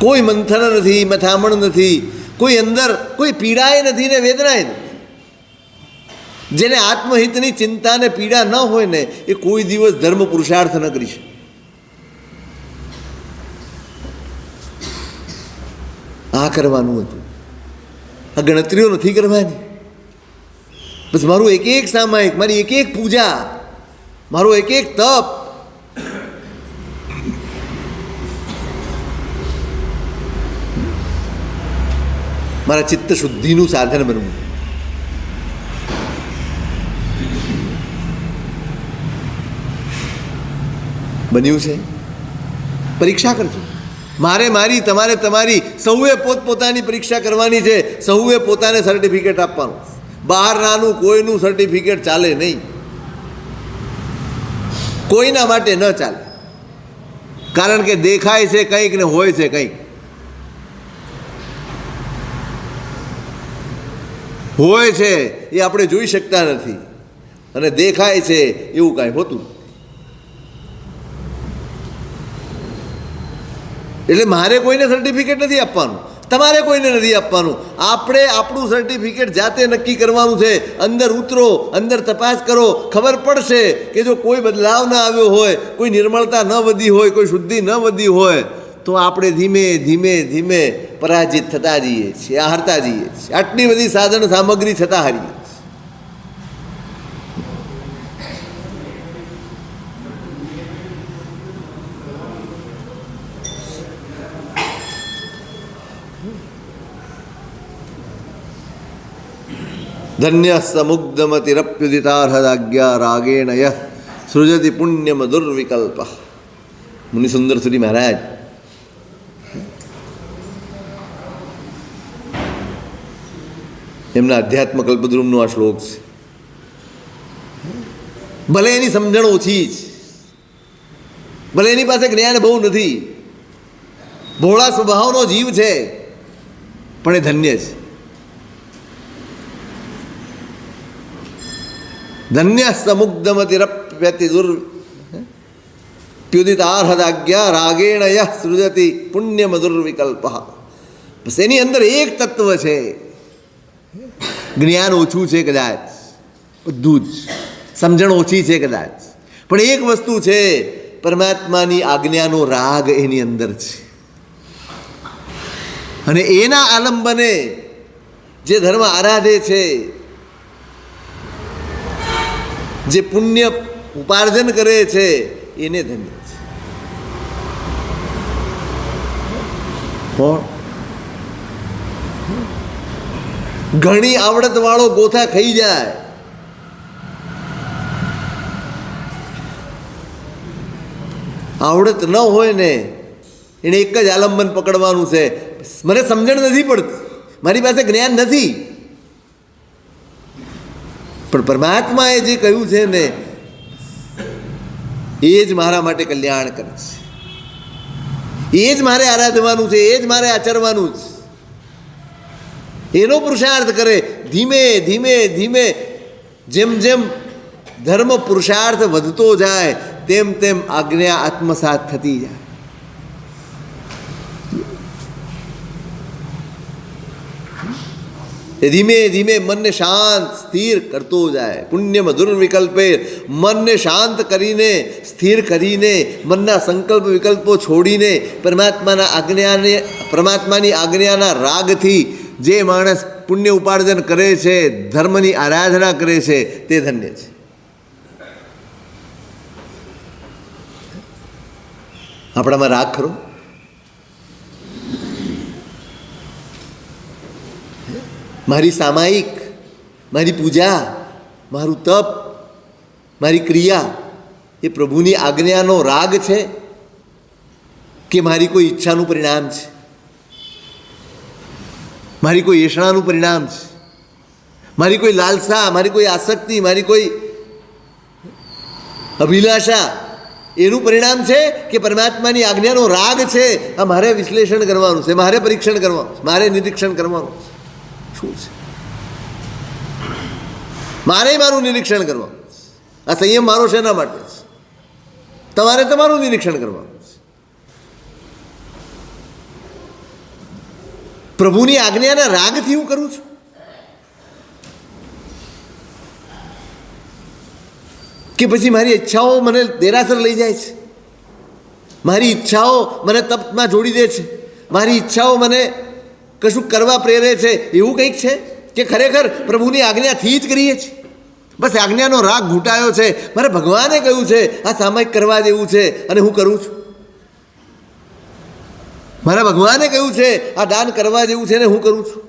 કોઈ મંથન નથી, મથામણ નથી, કોઈ અંદર કોઈ પીડાય નથી ને વેદનાય નથી. જેને આત્મહિતની ચિંતા ને પીડા ન હોય ને એ કોઈ દિવસ ધર્મ પુરુષાર્થ ન કરી શકે. આ કરવાનું હતું. આ ગણતરીઓ નથી કરવાની. બસ મારું એક સામાયિક, મારી એક પૂજા, મારો એક તપ, મારા ચિત્ત શુદ્ધિનું સાધન બનવું. બન્યું છે? પરીક્ષા કરજો. મારે મારી, તમારે તમારી, સૌએ પોતપોતાની પરીક્ષા કરવાની છે. સૌએ પોતાને સર્ટિફિકેટ આપવાનું. બહારનાનું કોઈનું સર્ટિફિકેટ ચાલે નહીં. કોઈના માટે ન ચાલે. કારણ કે દેખાય છે કંઈક ને હોય છે કંઈક. હોય છે એ આપણે જોઈ શકતા નથી, અને દેખાય છે એવું કાંઈ હોતું નથી. એટલે મારે કોઈને સર્ટિફિકેટ નથી આપવાનું, તમારે કોઈને નથી આપવાનું. આપણે આપણું સર્ટિફિકેટ જાતે નક્કી કરવાનું છે. અંદર ઉતરો, અંદર તપાસ કરો. ખબર પડશે કે જો કોઈ બદલાવ ન આવ્યો હોય, કોઈ નિર્મળતા ન વધી હોય, કોઈ શુદ્ધિ ન વધી હોય, તો આપણે ધીમે ધીમે પરાજિત થતા જઈએ છીએ, હારતા જઈએ છીએ. આટલી બધી સાધન સામગ્રી છતાં હારીએ. ધન્ય સમુગ્ધમતિરપ્યુદિતાર્હદાજ્ઞા રાગેણ યઃ સૃજતિ પુણ્યમ દુર્વિકલ્પ. મુનિસુંદર સુરી મહારાજ એમના અધ્યાત્મ કલ્પદ્રુમનો આ શ્લોક છે. ભલે એની સમજણ ઓછી છે, ભલે એની પાસે જ્ઞાન બહુ નથી, ભોળા સ્વભાવનો જીવ છે, પણ એ ધન્ય છે. ધન્ય સમુગ્ધમતિરપ્યુદિતાર્હદાજ્ઞા વિકલ્પ્યતિ પ્યુદિતાર્હદાજ્ઞા રાગેણ યહ સૃજતિ પુણ્ય મધુર વિકલ્પ. બસ એની અંદર એક તત્વ છે, જ્ઞાન ઓછું છે કદાચ, બધું જ સમજણ ઓછી છે કદાચ, પણ એક વસ્તુ છે, પરમાત્માની આજ્ઞાનો રાગ એની અંદર છે. અને એના આલંબને જે ધર્મ આરાધે છે, જે પુણ્ય ઉપાર્જન કરે છે, એને ધન્ય છે. કોણ? ઘણી આવડત વાળો ગોથા ખાઈ જાય, આવડત ન હોય ને એને એક જ આલંબન પકડવાનું છે, મને સમજણ નથી પડતી, મારી પાસે જ્ઞાન નથી, પણ પરમાત્માએ જે કહ્યું છે ને એ જ મારા માટે કલ્યાણ કરે છે, એ જ મારે આરાધવાનું છે, એ જ મારે આચરવાનું છે. એનો પુરુષાર્થ કરે. ધીમે ધીમે ધીમે જેમ જેમ ધર્મ પુરુષાર્થ વધતો જાય તેમ તેમ આજ્ઞા આત્મસાત થતી જાય. ધીમે ધીમે મનને શાંત સ્થિર કરતો જાય. પુણ્ય મધુર વિકલ્પે મનને શાંત કરીને, સ્થિર કરીને, મનના સંકલ્પ વિકલ્પો છોડીને પરમાત્માની આજ્ઞાના રાગથી જે માણસ પુણ્ય ઉપાર્જન કરે છે, ધર્મની આરાધના કરે છે, તે ધન્ય છે. આપણામાં રાગ ખરો? મારી સામાયિક, મારી પૂજા, મારું તપ, મારી ક્રિયા એ પ્રભુની આજ્ઞાનો રાગ છે કે મારી કોઈ ઈચ્છાનું પરિણામ છે, મારી કોઈ એષણાનું પરિણામ છે, મારી કોઈ લાલસા, મારી કોઈ આસક્તિ, મારી કોઈ અભિલાષા એનું પરિણામ છે કે પરમાત્માની આજ્ઞાનો રાગ છે? આ મારે વિશ્લેષણ કરવાનું છે, મારે પરીક્ષણ કરવાનું છે, મારે નિરીક્ષણ કરવાનું છે. શું છે? મારે મારું નિરીક્ષણ કરવાનું છે. આ સંયમ મારો શેના માટે છે? તમારે તમારું નિરીક્ષણ કરવાનું છે. પ્રભુની આજ્ઞાના રાગથી હું કરું છું કે પછી મારી ઈચ્છાઓ મને દેરાસર લઈ જાય છે, મારી ઈચ્છાઓ મને તપમાં જોડી દે છે, મારી ઈચ્છાઓ મને કશું કરવા પ્રેરે છે? એવું કંઈક છે કે ખરેખર પ્રભુની આજ્ઞાથી જ કરીએ છીએ? બસ આજ્ઞાનો રાગ ઘૂંટાયો છે, મારે ભગવાને કહ્યું છે આ સામાયિક કરવા જેવું છે અને હું કરું છું, મારા ભગવાને કહ્યું છે આ દાન કરવા જેવું છે ને હું કરું છું,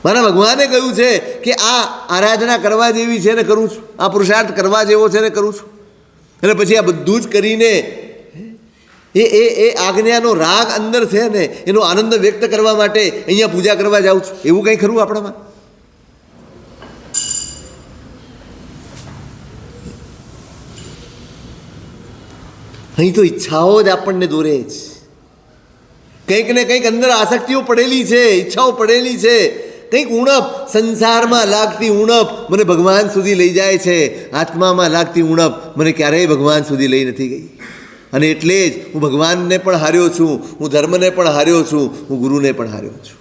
મારા ભગવાને કહ્યું છે કે આ આરાધના કરવા જેવી છે ને કરું છું, આ પુરુષાર્થ કરવા જેવો છે ને કરું છું. અને પછી આ બધું જ કરીને એ આજ્ઞાનો રાગ અંદર છે ને એનો આનંદ વ્યક્ત કરવા માટે અહીંયા પૂજા કરવા જાઉં છું. એવું કંઈ ખરું આપણામાં? અહીં તો ઈચ્છાઓ જ આપણને દોરે છે. કંઈક ને કંઈક અંદર આસક્તિઓ પડેલી છે, ઈચ્છાઓ પડેલી છે, કંઈક ઉણપ, સંસારમાં લાગતી ઉણપ મને ભગવાન સુધી લઈ જાય છે, આત્મામાં લાગતી ઉણપ મને ક્યારેય ભગવાન સુધી લઈ નથી ગઈ. અને એટલે જ હું ભગવાનને પણ હાર્યો છું, હું ધર્મને પણ હાર્યો છું, હું ગુરુને પણ હાર્યો છું.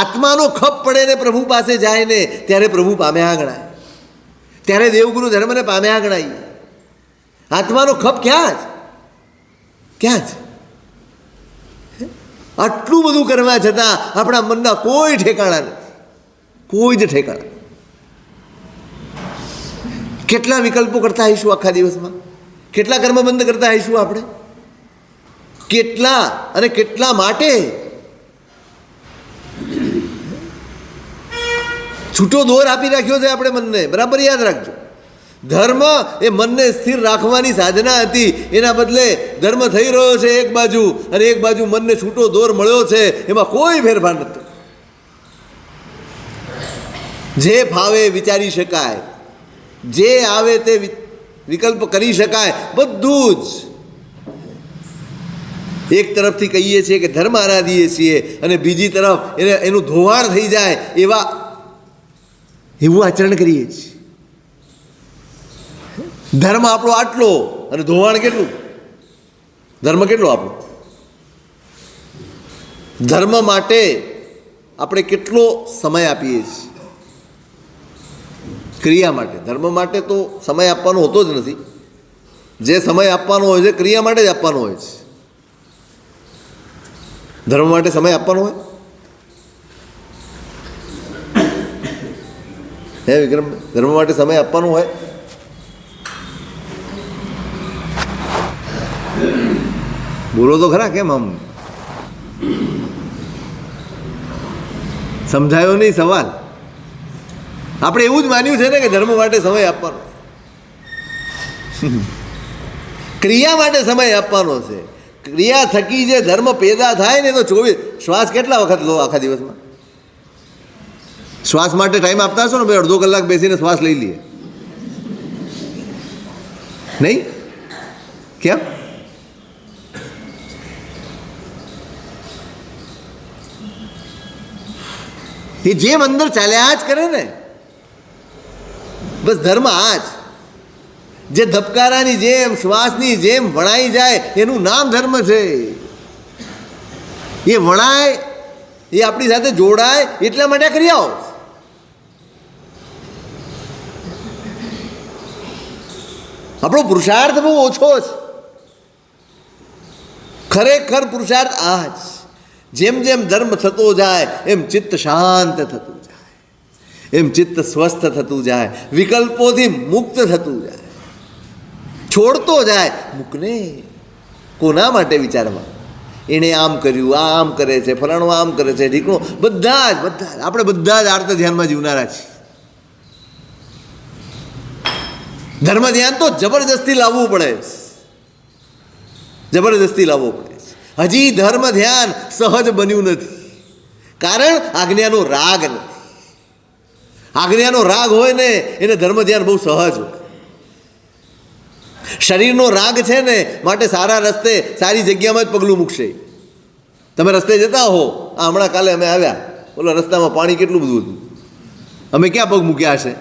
આત્માનો ખપ પડે ને પ્રભુ પાસે જાય ને ત્યારે પ્રભુ પામ્યા ગણાય, ત્યારે દેવગુરુ ધર્મને પામ્યા ગણાય. આત્માનો ખપ ક્યાં છે? આટલું બધું કરવા છતાં આપણા મનના કોઈ ઠેકાણા નથી, કોઈ જ ઠેકાણા. કેટલા વિકલ્પો કરતા આવીશું આખા દિવસમાં? કેટલા કર્મબંધ કરતા આવીશું આપણે? કેટલા અને કેટલા માટે? છૂટો દોર આપી રાખ્યો છે આપણે મનને. બરાબર યાદ રાખજો, ધર્મ એ મનને સ્થિર રાખવાની સાધના હતી, એના બદલે ધર્મ થઈ રહ્યો છે એક બાજુ અને એક બાજુ મનને છૂટો દોર મળ્યો છે, એમાં કોઈ ફેરફાર નથી. જે ફાવે વિચારી શકાય, જે આવે તે વિકલ્પ કરી શકાય, બધું જ એક તરફથી કહીએ છીએ કે ધર્મ આરાધીએ છીએ અને બીજી તરફ એનું ધોવાણ થઈ જાય એવું આચરણ કરીએ છીએ. ધર્મ આપણો આટલો અને ધોવાણ કેટલું? ધર્મ કેટલો આપણો? ધર્મ માટે આપણે કેટલો સમય આપીએ છીએ? ક્રિયા માટે. ધર્મ માટે તો સમય આપવાનો હોતો જ નથી. જે સમય આપવાનો હોય છે ક્રિયા માટે જ આપવાનો હોય છે. ધર્મ માટે સમય આપવાનો હોય? હે વિક્રમ, ધર્મ માટે સમય આપવાનો હોય? બોલો તો ખરા. કેમ આમ સમજાયો નહીં સવાલ? આપણે એવું જ માન્યું છે ને કે ધર્મ માટે સમય આપવાનો, ક્રિયા માટે સમય આપવાનો છે. ક્રિયા થકી જે ધર્મ પેદા થાય ને તો 24 શ્વાસ કેટલા વખત લો આખા દિવસમાં? શ્વાસ માટે ટાઈમ આપતા હશો ને ભાઈ? અડધો કલાક બેસીને શ્વાસ લઈ લઈએ, નહીં? કેમ? એ જેમ અંદર ચાલ્યા જ કરે ને, બસ ધર્મ આ જ. જે ધબકારાની જેમ શ્વાસની જેમ વણાઈ જાય એનું નામ ધર્મ છે. એ વણાય, એ આપણી સાથે જોડાય એટલા માટે ક્રિયાઓ. આપણો પુરુષાર્થ બહુ ઓછો છે. ખરેખર પુરુષાર્થ આ જ. જેમ જેમ ધર્મ થતો જાય એમ ચિત્ત શાંત થતું જાય, એમ ચિત્ત સ્વસ્થ થતું જાય, વિકલ્પોથી મુક્ત થતું જાય, છોડતો જાય. મૂકને કોના માટે વિચારવા? એણે આમ કર્યું, આ આમ કરે છે, ફલાણું આમ કરે છે, ઢીકણું. બધા જ આપણે બધા જ આર્ત ધ્યાનમાં જીવનારા છીએ. ધર્મ ધ્યાન તો જબરજસ્તી લાવવું પડે, જબરજસ્તી લાવવું પડે. હજી ધર્મ ધ્યાન સહજ બન્યું નથી, કારણ આજ્ઞાનો રાગ નથી. આજ્ઞાનો રાગ હોય ને એને ધર્મ ધ્યાન બહુ સહજ હોય. શરીરનો રાગ છે ને માટે સારા રસ્તે સારી જગ્યામાં જ પગલું મૂકશે. તમે રસ્તે જતા હો, આ હમણાં કાલે અમે આવ્યા, બોલો રસ્તામાં પાણી કેટલું બધું હતું, અમે ક્યાં પગ મૂક્યા હશે?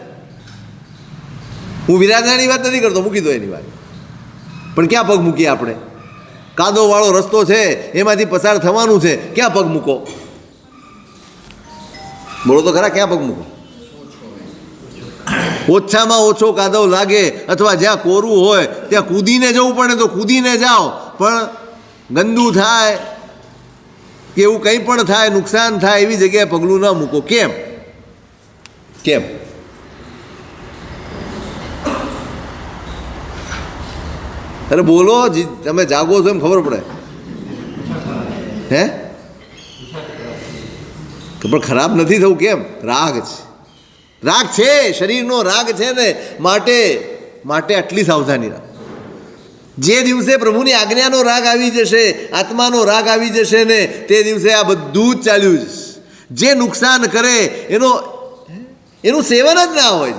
હું વિરાધનાની વાત નથી કરતો, મૂકી દો એની વાત, પણ ક્યાં પગ મૂકીએ આપણે? કાદવવાળો રસ્તો છે, એમાંથી પસાર થવાનું છે, ક્યાં પગ મૂકો? બોલો તો ખરા, ક્યાં પગ મૂકો? ઓછામાં ઓછો કાદવ લાગે અથવા જ્યાં કોરું હોય ત્યાં કૂદીને જવું પડે તો કૂદીને જાઓ, પણ ગંદુ થાય કે એવું કંઈ પણ થાય, નુકસાન થાય એવી જગ્યાએ પગલું ન મૂકો. કેમ? કેમ? અરે બોલો, તમે જાગો છો એમ ખબર પડે. હે? પણ ખરાબ નથી થવું. કેમ? રાગ છે. રાગ છે, શરીરનો રાગ છે ને માટે આટલી સાવધાની રાખ. જે દિવસે પ્રભુની આજ્ઞાનો રાગ આવી જશે, આત્માનો રાગ આવી જશે ને તે દિવસે આ બધું જ ચાલ્યું જશે. જે નુકસાન કરે એનું સેવન જ ના હોય.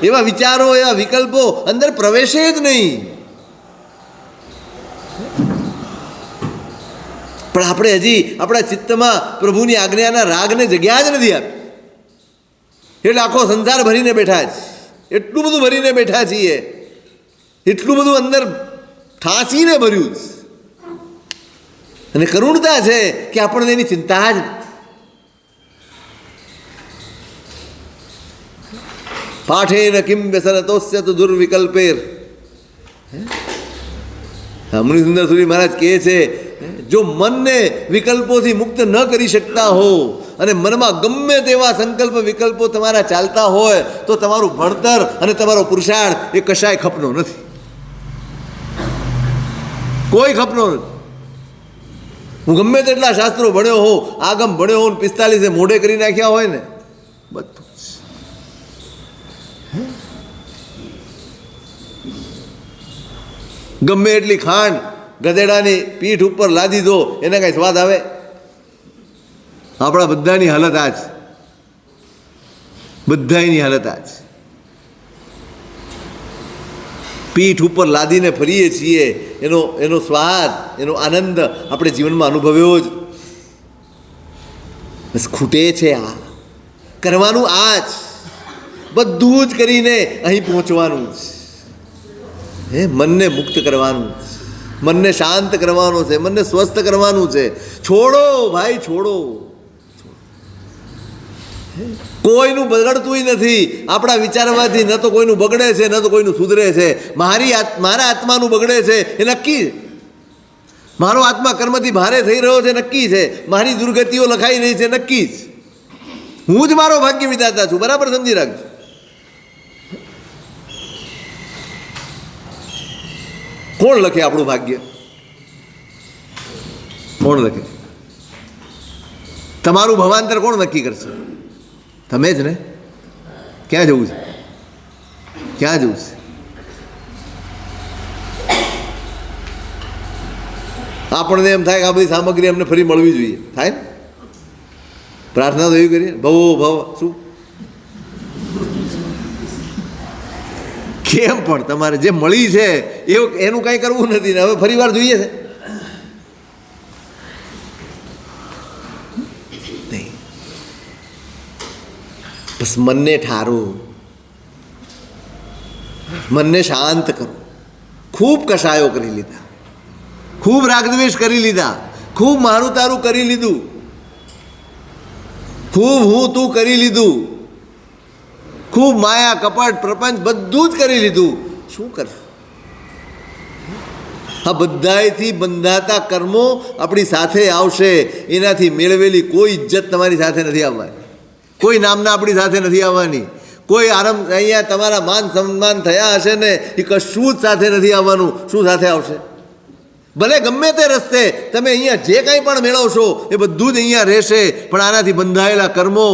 એવા વિચારો, એવા વિકલ્પો અંદર પ્રવેશે જ નહીં. પણ આપણે હજી આપણા ચિત્તમાં પ્રભુની આજ્ઞાના રાગને જગ્યા જ નથી આપી. એટલે આખો સંસાર ભરીને બેઠા છે, એટલું બધું ભરીને બેઠા છીએ, એટલું બધું અંદર ઠાંસીને ભર્યું છે. અને કરુણતા છે કે આપણને એની ચિંતા જ નથી. પાઠેન કિમ વ્યસનતોસ્ય તો દુર્વિકલ્પેર. મુનિ સુંદર સુરી મહારાજ કહે છે, જો મનને વિકલ્પોથી મુક્ત ન કરી શકતા હો અને મનમાં ગમે તેવા સંકલ્પ વિકલ્પો તમારા ચાલતા હોય તો તમારું ભણતર અને તમારો પુરુષાર્થ એ કશાય ખપનો નથી. કોઈ ખપનો નથી. હું ગમે તેટલા શાસ્ત્રો ભણ્યો હોઉં, આગમ ભણ્યો હોઉં, 45 મોઢે કરી નાખ્યા હોય ને, બધું ગમે એટલી ખાંડ ગધેડાની પીઠ ઉપર લાદી દો, એને કાંઈ સ્વાદ આવે? આપણા બધાની હાલત આ જ, બધાની હાલત આ જ. પીઠ ઉપર લાદીને ફરીએ છીએ એનો સ્વાદ, એનો આનંદ આપણે જીવનમાં અનુભવ્યો જ. બસ ખૂટે છે આ કરવાનું, આ જ બધું જ કરીને અહીં પહોંચવાનું જ. મનને મુક્ત કરવાનું, મનને શાંત કરવાનું છે, મનને સ્વસ્થ કરવાનું છે. છોડો ભાઈ, છોડો. કોઈનું બગડતું નથી આપણા વિચારવાથી. ન તો કોઈનું બગડે છે, ન તો કોઈનું સુધરે છે. મારા આત્માનું બગડે છે એ નક્કી. મારો આત્મા કર્મથી ભારે થઈ રહ્યો છે નક્કી છે. મારી દુર્ગતિઓ લખાઈ રહી છે નક્કી જ. હું જ મારો ભાગ્ય વિધાતા છું. બરાબર સમજી રાખજો. કોણ લખે આપણું ભાગ્ય? કોણ લખે? તમારું ભવાંતર કોણ નક્કી કરશે? તમે જ ને. ક્યાં જવું છે? ક્યાં જવું છે? આપણને એમ થાય કે આ બધી સામગ્રી અમને ફરી મળવી જોઈએ. થાય ને? પ્રાર્થના તો એવી કરીએ, ભવો ભવ. શું કેમ પણ તમારે જે મળી છે એનું કંઈ કરવું નથી ને હવે ફરી વાર જોઈએ છે? નહીં. બસ મનને ઠારો, મનને શાંત કરો. ખૂબ કશાયો કરી લીધા, ખૂબ રાગદ્વેષ કરી લીધા, ખૂબ મારું તારું કરી લીધું, ખૂબ હું તું કરી લીધું, ખૂબ માયા કપટ પ્રપંચ બધું જ કરી લીધું. શું કરશું? આ બધાયથી બંધાતા કર્મો આપણી સાથે આવશે. એનાથી મેળવેલી કોઈ ઇજ્જત તમારી સાથે નથી આવવાની, કોઈ નામના આપણી સાથે નથી આવવાની, કોઈ આરામ અહીંયા તમારા માન સન્માન થયા હશે ને એ કશું જ સાથે નથી આવવાનું. શું સાથે આવશે? ભલે ગમે તે રસ્તે તમે અહીંયા જે કંઈ પણ મેળવશો એ બધું જ અહીંયા રહેશે, પણ આનાથી બંધાયેલા કર્મો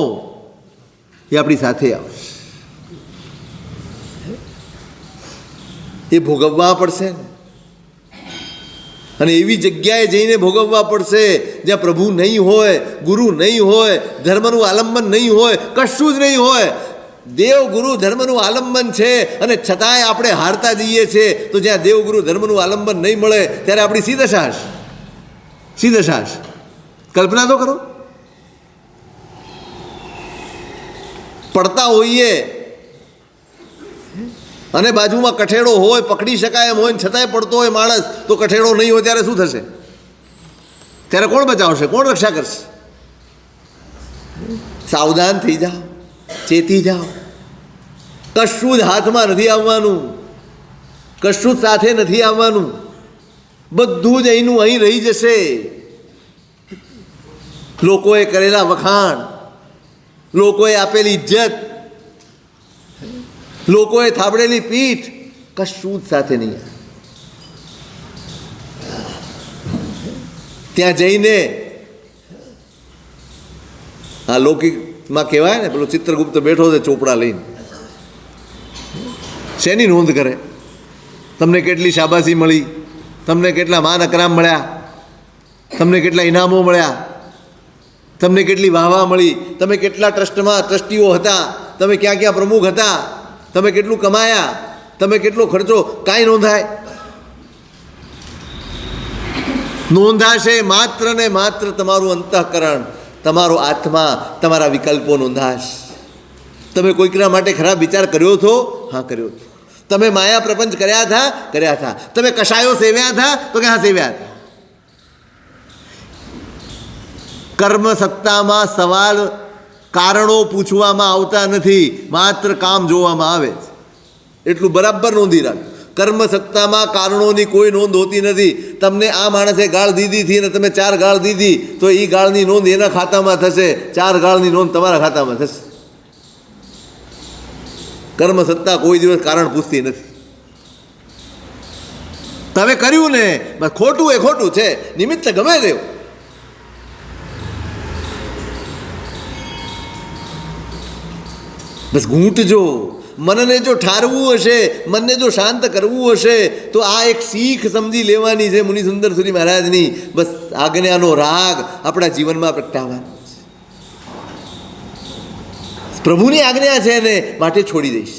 એ આપણી સાથે આવશે. એ ભોગવવા પડશે ને. અને એવી જગ્યાએ જઈને ભોગવવા પડશે જ્યાં પ્રભુ નહીં હોય, ગુરુ નહીં હોય, ધર્મનું આલંબન નહીં હોય, કશું જ નહીં હોય. દેવ ગુરુ ધર્મનું આલંબન છે અને છતાંય આપણે હારતા જઈએ છીએ. તો જ્યાં દેવ ગુરુ ધર્મનું આલંબન નહીં મળે ત્યારે આપણી સી દશા હશે? સી દશા હશે? કલ્પના તો કરો. પડતા હોઈએ અને બાજુમાં કઠેડો હોય, પકડી શકાય એમ હોય ને છતાંય પડતો હોય માણસ, તો કઠેડો નહીં હોય ત્યારે શું થશે? ત્યારે કોણ બચાવશે? કોણ રક્ષા કરશે? સાવધાન થઈ જાઓ, ચેતી જાઓ. કશું જ હાથમાં નથી આવવાનું, કશું જ સાથે નથી આવવાનું. બધું જ અહીંનું અહીં રહી જશે. લોકોએ કરેલા વખાણ, લોકોએ આપેલી ઇજ્જત, લોકોએ થાબડેલી પીઠ, કશું જ સાથે નહીં. ત્યાં જઈને આ લૌકિકમાં કહેવાય ને, પેલો ચિત્રગુપ્ત બેઠો છે ચોપડા લઈને, શેની નોંધ કરે? તમને કેટલી શાબાશી મળી, તમને કેટલા માન અકરામ મળ્યા, તમને કેટલા ઇનામો મળ્યા, તમને કેટલી વાહવા મળી, તમે કેટલા ટ્રસ્ટમાં ટ્રસ્ટીઓ હતા, તમે ક્યાં ક્યાં પ્રમુખ હતા, તમે કેટલું કમાયા, તમે કેટલો ખર્ચો? કાંઈ નોંધાય? નોંધાશે માત્ર ને માત્ર તમારું અંતઃકરણ, તમારો આત્મા, તમારા વિકલ્પો નોંધાશ. તમે કોઈકના માટે ખરાબ વિચાર કર્યો હતો? હા, કર્યો હતો. તમે માયા પ્રપંચ કર્યા હતા? કર્યા હતા. તમે કશાયો સેવ્યા હતા? તો ક્યાં સેવ્યા હતા? કર્મ સત્તામાં સવાલ કારણો પૂછવામાં આવતા નથી, માત્ર કામ જોવામાં આવે છે. એટલું બરાબર નોંધી રાખો. કર્મ સત્તામાં કારણોની કોઈ નોંધ હોતી નથી. તમને આ માણસે ગાળ દીધી હતી અને તમે 4 ગાળ દીધી, તો એ ગાળની નોંધ એના ખાતામાં થશે, 4 ગાળની નોંધ તમારા ખાતામાં થશે. કર્મ સત્તા કોઈ દિવસ કારણ પૂછતી નથી. તમે કર્યું ને, બસ ખોટું એ ખોટું છે, નિમિત્ત ગમે તેવું. બસ ઘૂંટજો. મનને જો ઠારવું હશે, મનને જો શાંત કરવું હશે, તો આ એક શીખ સમજી લેવાની છે મુનિ સુંદર સુરી મહારાજની. બસ આજ્ઞાનો રાગ આપણા જીવનમાં પ્રગટાવવાનો છે. પ્રભુની આજ્ઞા છે ને માટે છોડી દઈશ.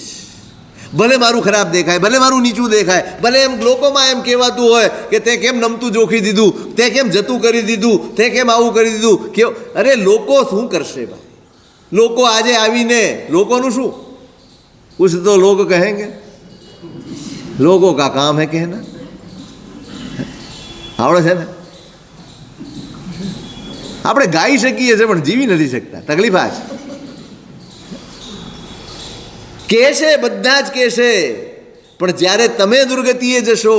ભલે મારું ખરાબ દેખાય, ભલે મારું નીચું દેખાય, ભલે એમ લોકોમાં એમ કહેવાતું હોય કે તે કેમ નમતું જોખી દીધું, તે કેમ જતું કરી દીધું, તે કેમ આવું કરી દીધું, કે અરે લોકો શું કરશે ભાઈ? લોકો આજે આવીને લોકોનું શું? कुछ तो लोग कहेंगे, लोगों का काम है कहना. આવડે છે ને? આપણે ગાઈ શકીએ છીએ પણ જીવી નથી શકતા. તકલીફ આ છે. કહેશે, બધા જ કહેશે, પણ જ્યારે તમે દુર્ગતિએ જશો,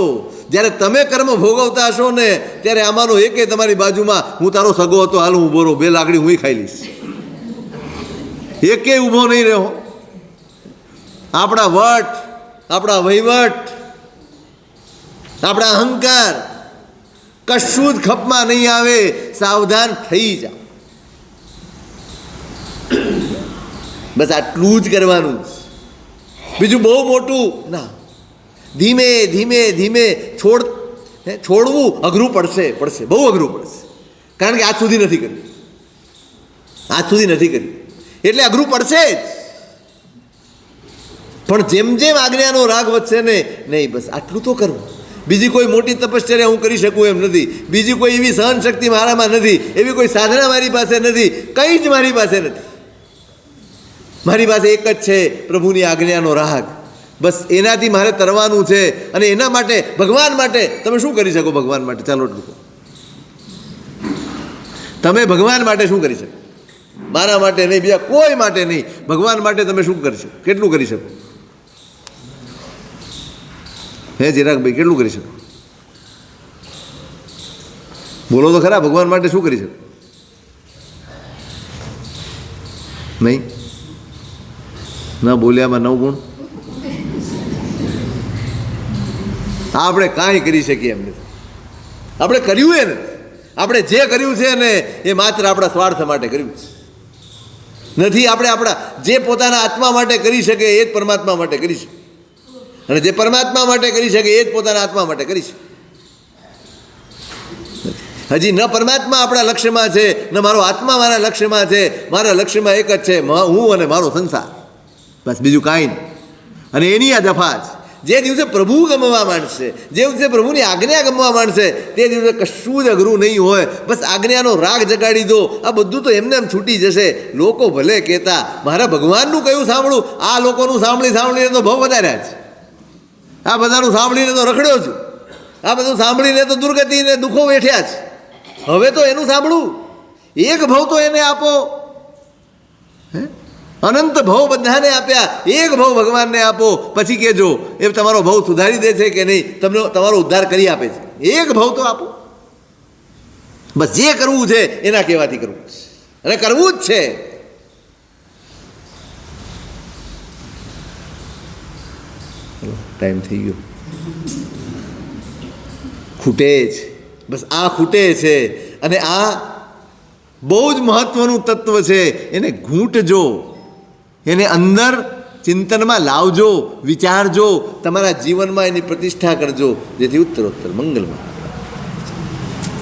જ્યારે તમે કર્મ ભોગવતા હશો ને, ત્યારે આમાંનો એકે તમારી બાજુમાં હું તારો સગો હતો, હાલ હું ઊભો રહું, 2 લાકડી હું ખાઈ લઈશ, એકે ઊભો નહીં રહ્યો. આપણા વટ, આપણા વહીવટ, આપણા અહંકાર કશું જ ખપમાં નહીં આવે. સાવધાન થઈ જાઓ. બસ આટલું જ કરવાનું. બીજું બહુ મોટું ના. ધીમે ધીમે ધીમે છોડવું અઘરું પડશે, બહુ અઘરું પડશે. કારણ કે આજ સુધી નથી કર્યું, એટલે અઘરું પડશે જ. પણ જેમ જેમ આજ્ઞાનો રાગ વધશે ને, નહીં બસ આટલું તો કરવું. બીજી કોઈ મોટી તપશ્ચર્યા હું કરી શકું એમ નથી, બીજી કોઈ એવી સહન શક્તિ મારામાં નથી, એવી કોઈ સાધના મારી પાસે નથી, કંઈ જ મારી પાસે નથી. મારી પાસે એક જ છે, પ્રભુની આજ્ઞાનો રાગ. બસ એનાથી મારે તરવાનું છે. અને એના માટે, ભગવાન માટે તમે શું કરી શકો? ભગવાન માટે ચાલો એટલું કહો. તમે ભગવાન માટે શું કરી શકો? મારા માટે નહીં, બીજા કોઈ માટે નહીં, ભગવાન માટે તમે શું કરી શકો? કેટલું કરી શકો? હે ચિરાગભાઈ, કેટલું કરી શકો? બોલો તો ખરા. ભગવાન માટે શું કરી શકો? નહીં? ના બોલ્યામાં 9 ગુણ. આપણે કાંઈ કરી શકીએ એમ નથી. આપણે કર્યું એ નથી. આપણે જે કર્યું છે ને એ માત્ર આપણા સ્વાર્થ માટે કર્યું છે. નથી આપણે આપણા જે પોતાના આત્મા માટે કરી શકે એ જ પરમાત્મા માટે કરી શકે, અને જે પરમાત્મા માટે કરી શકે એ જ પોતાના આત્મા માટે કરી શકે. હજી ન પરમાત્મા આપણા લક્ષ્યમાં છે, ન મારો આત્મા મારા લક્ષ્યમાં છે. મારા લક્ષ્યમાં એક જ છે, હું અને મારો સંસાર, બસ બીજું કાંઈ નહીં. અને એની આ દફા છે. જે દિવસે પ્રભુ ગમવા માંડશે, જે દિવસે પ્રભુની આજ્ઞા ગમવા માંડશે, તે દિવસે કશું જ અઘરું નહીં હોય. બસ આજ્ઞાનો રાગ જગાડી દો, આ બધું તો એમને એમ છૂટી જશે. લોકો ભલે કહેતા મારા ભગવાનનું કયું સાંભળું, આ લોકોનું સાંભળીને તો બહુ વધાર્યા છે. આ બધાનું સાંભળીને તો રખડ્યો છું, આ બધું સાંભળીને તો દુર્ગતિને દુઃખો વેઠ્યા છે. હવે તો એનું સાંભળું. એક ભવ તો એને આપો. અનંત ભવ બધાને આપ્યા, એક ભવ ભગવાનને આપો. પછી કહેજો એ તમારો ભવ સુધારી દે છે કે નહીં, તમને તમારો ઉદ્ધાર કરી આપે છે. એક ભવ તો આપો. બસ જે કરવું છે એના કહેવાથી કરવું છે, અને કરવું જ છે. ટાઈમ થઈ ગયો. ખૂટે છે, બસ આ ખૂટે છે. અને આ બહુ જ મહત્વનું તત્વ છે. એને ઘૂંટજો, એને અંદર ચિંતનમાં લાવજો, વિચારજો, તમારા જીવનમાં એની પ્રતિષ્ઠા કરજો, જેથી ઉત્તરોત્તર મંગલમાં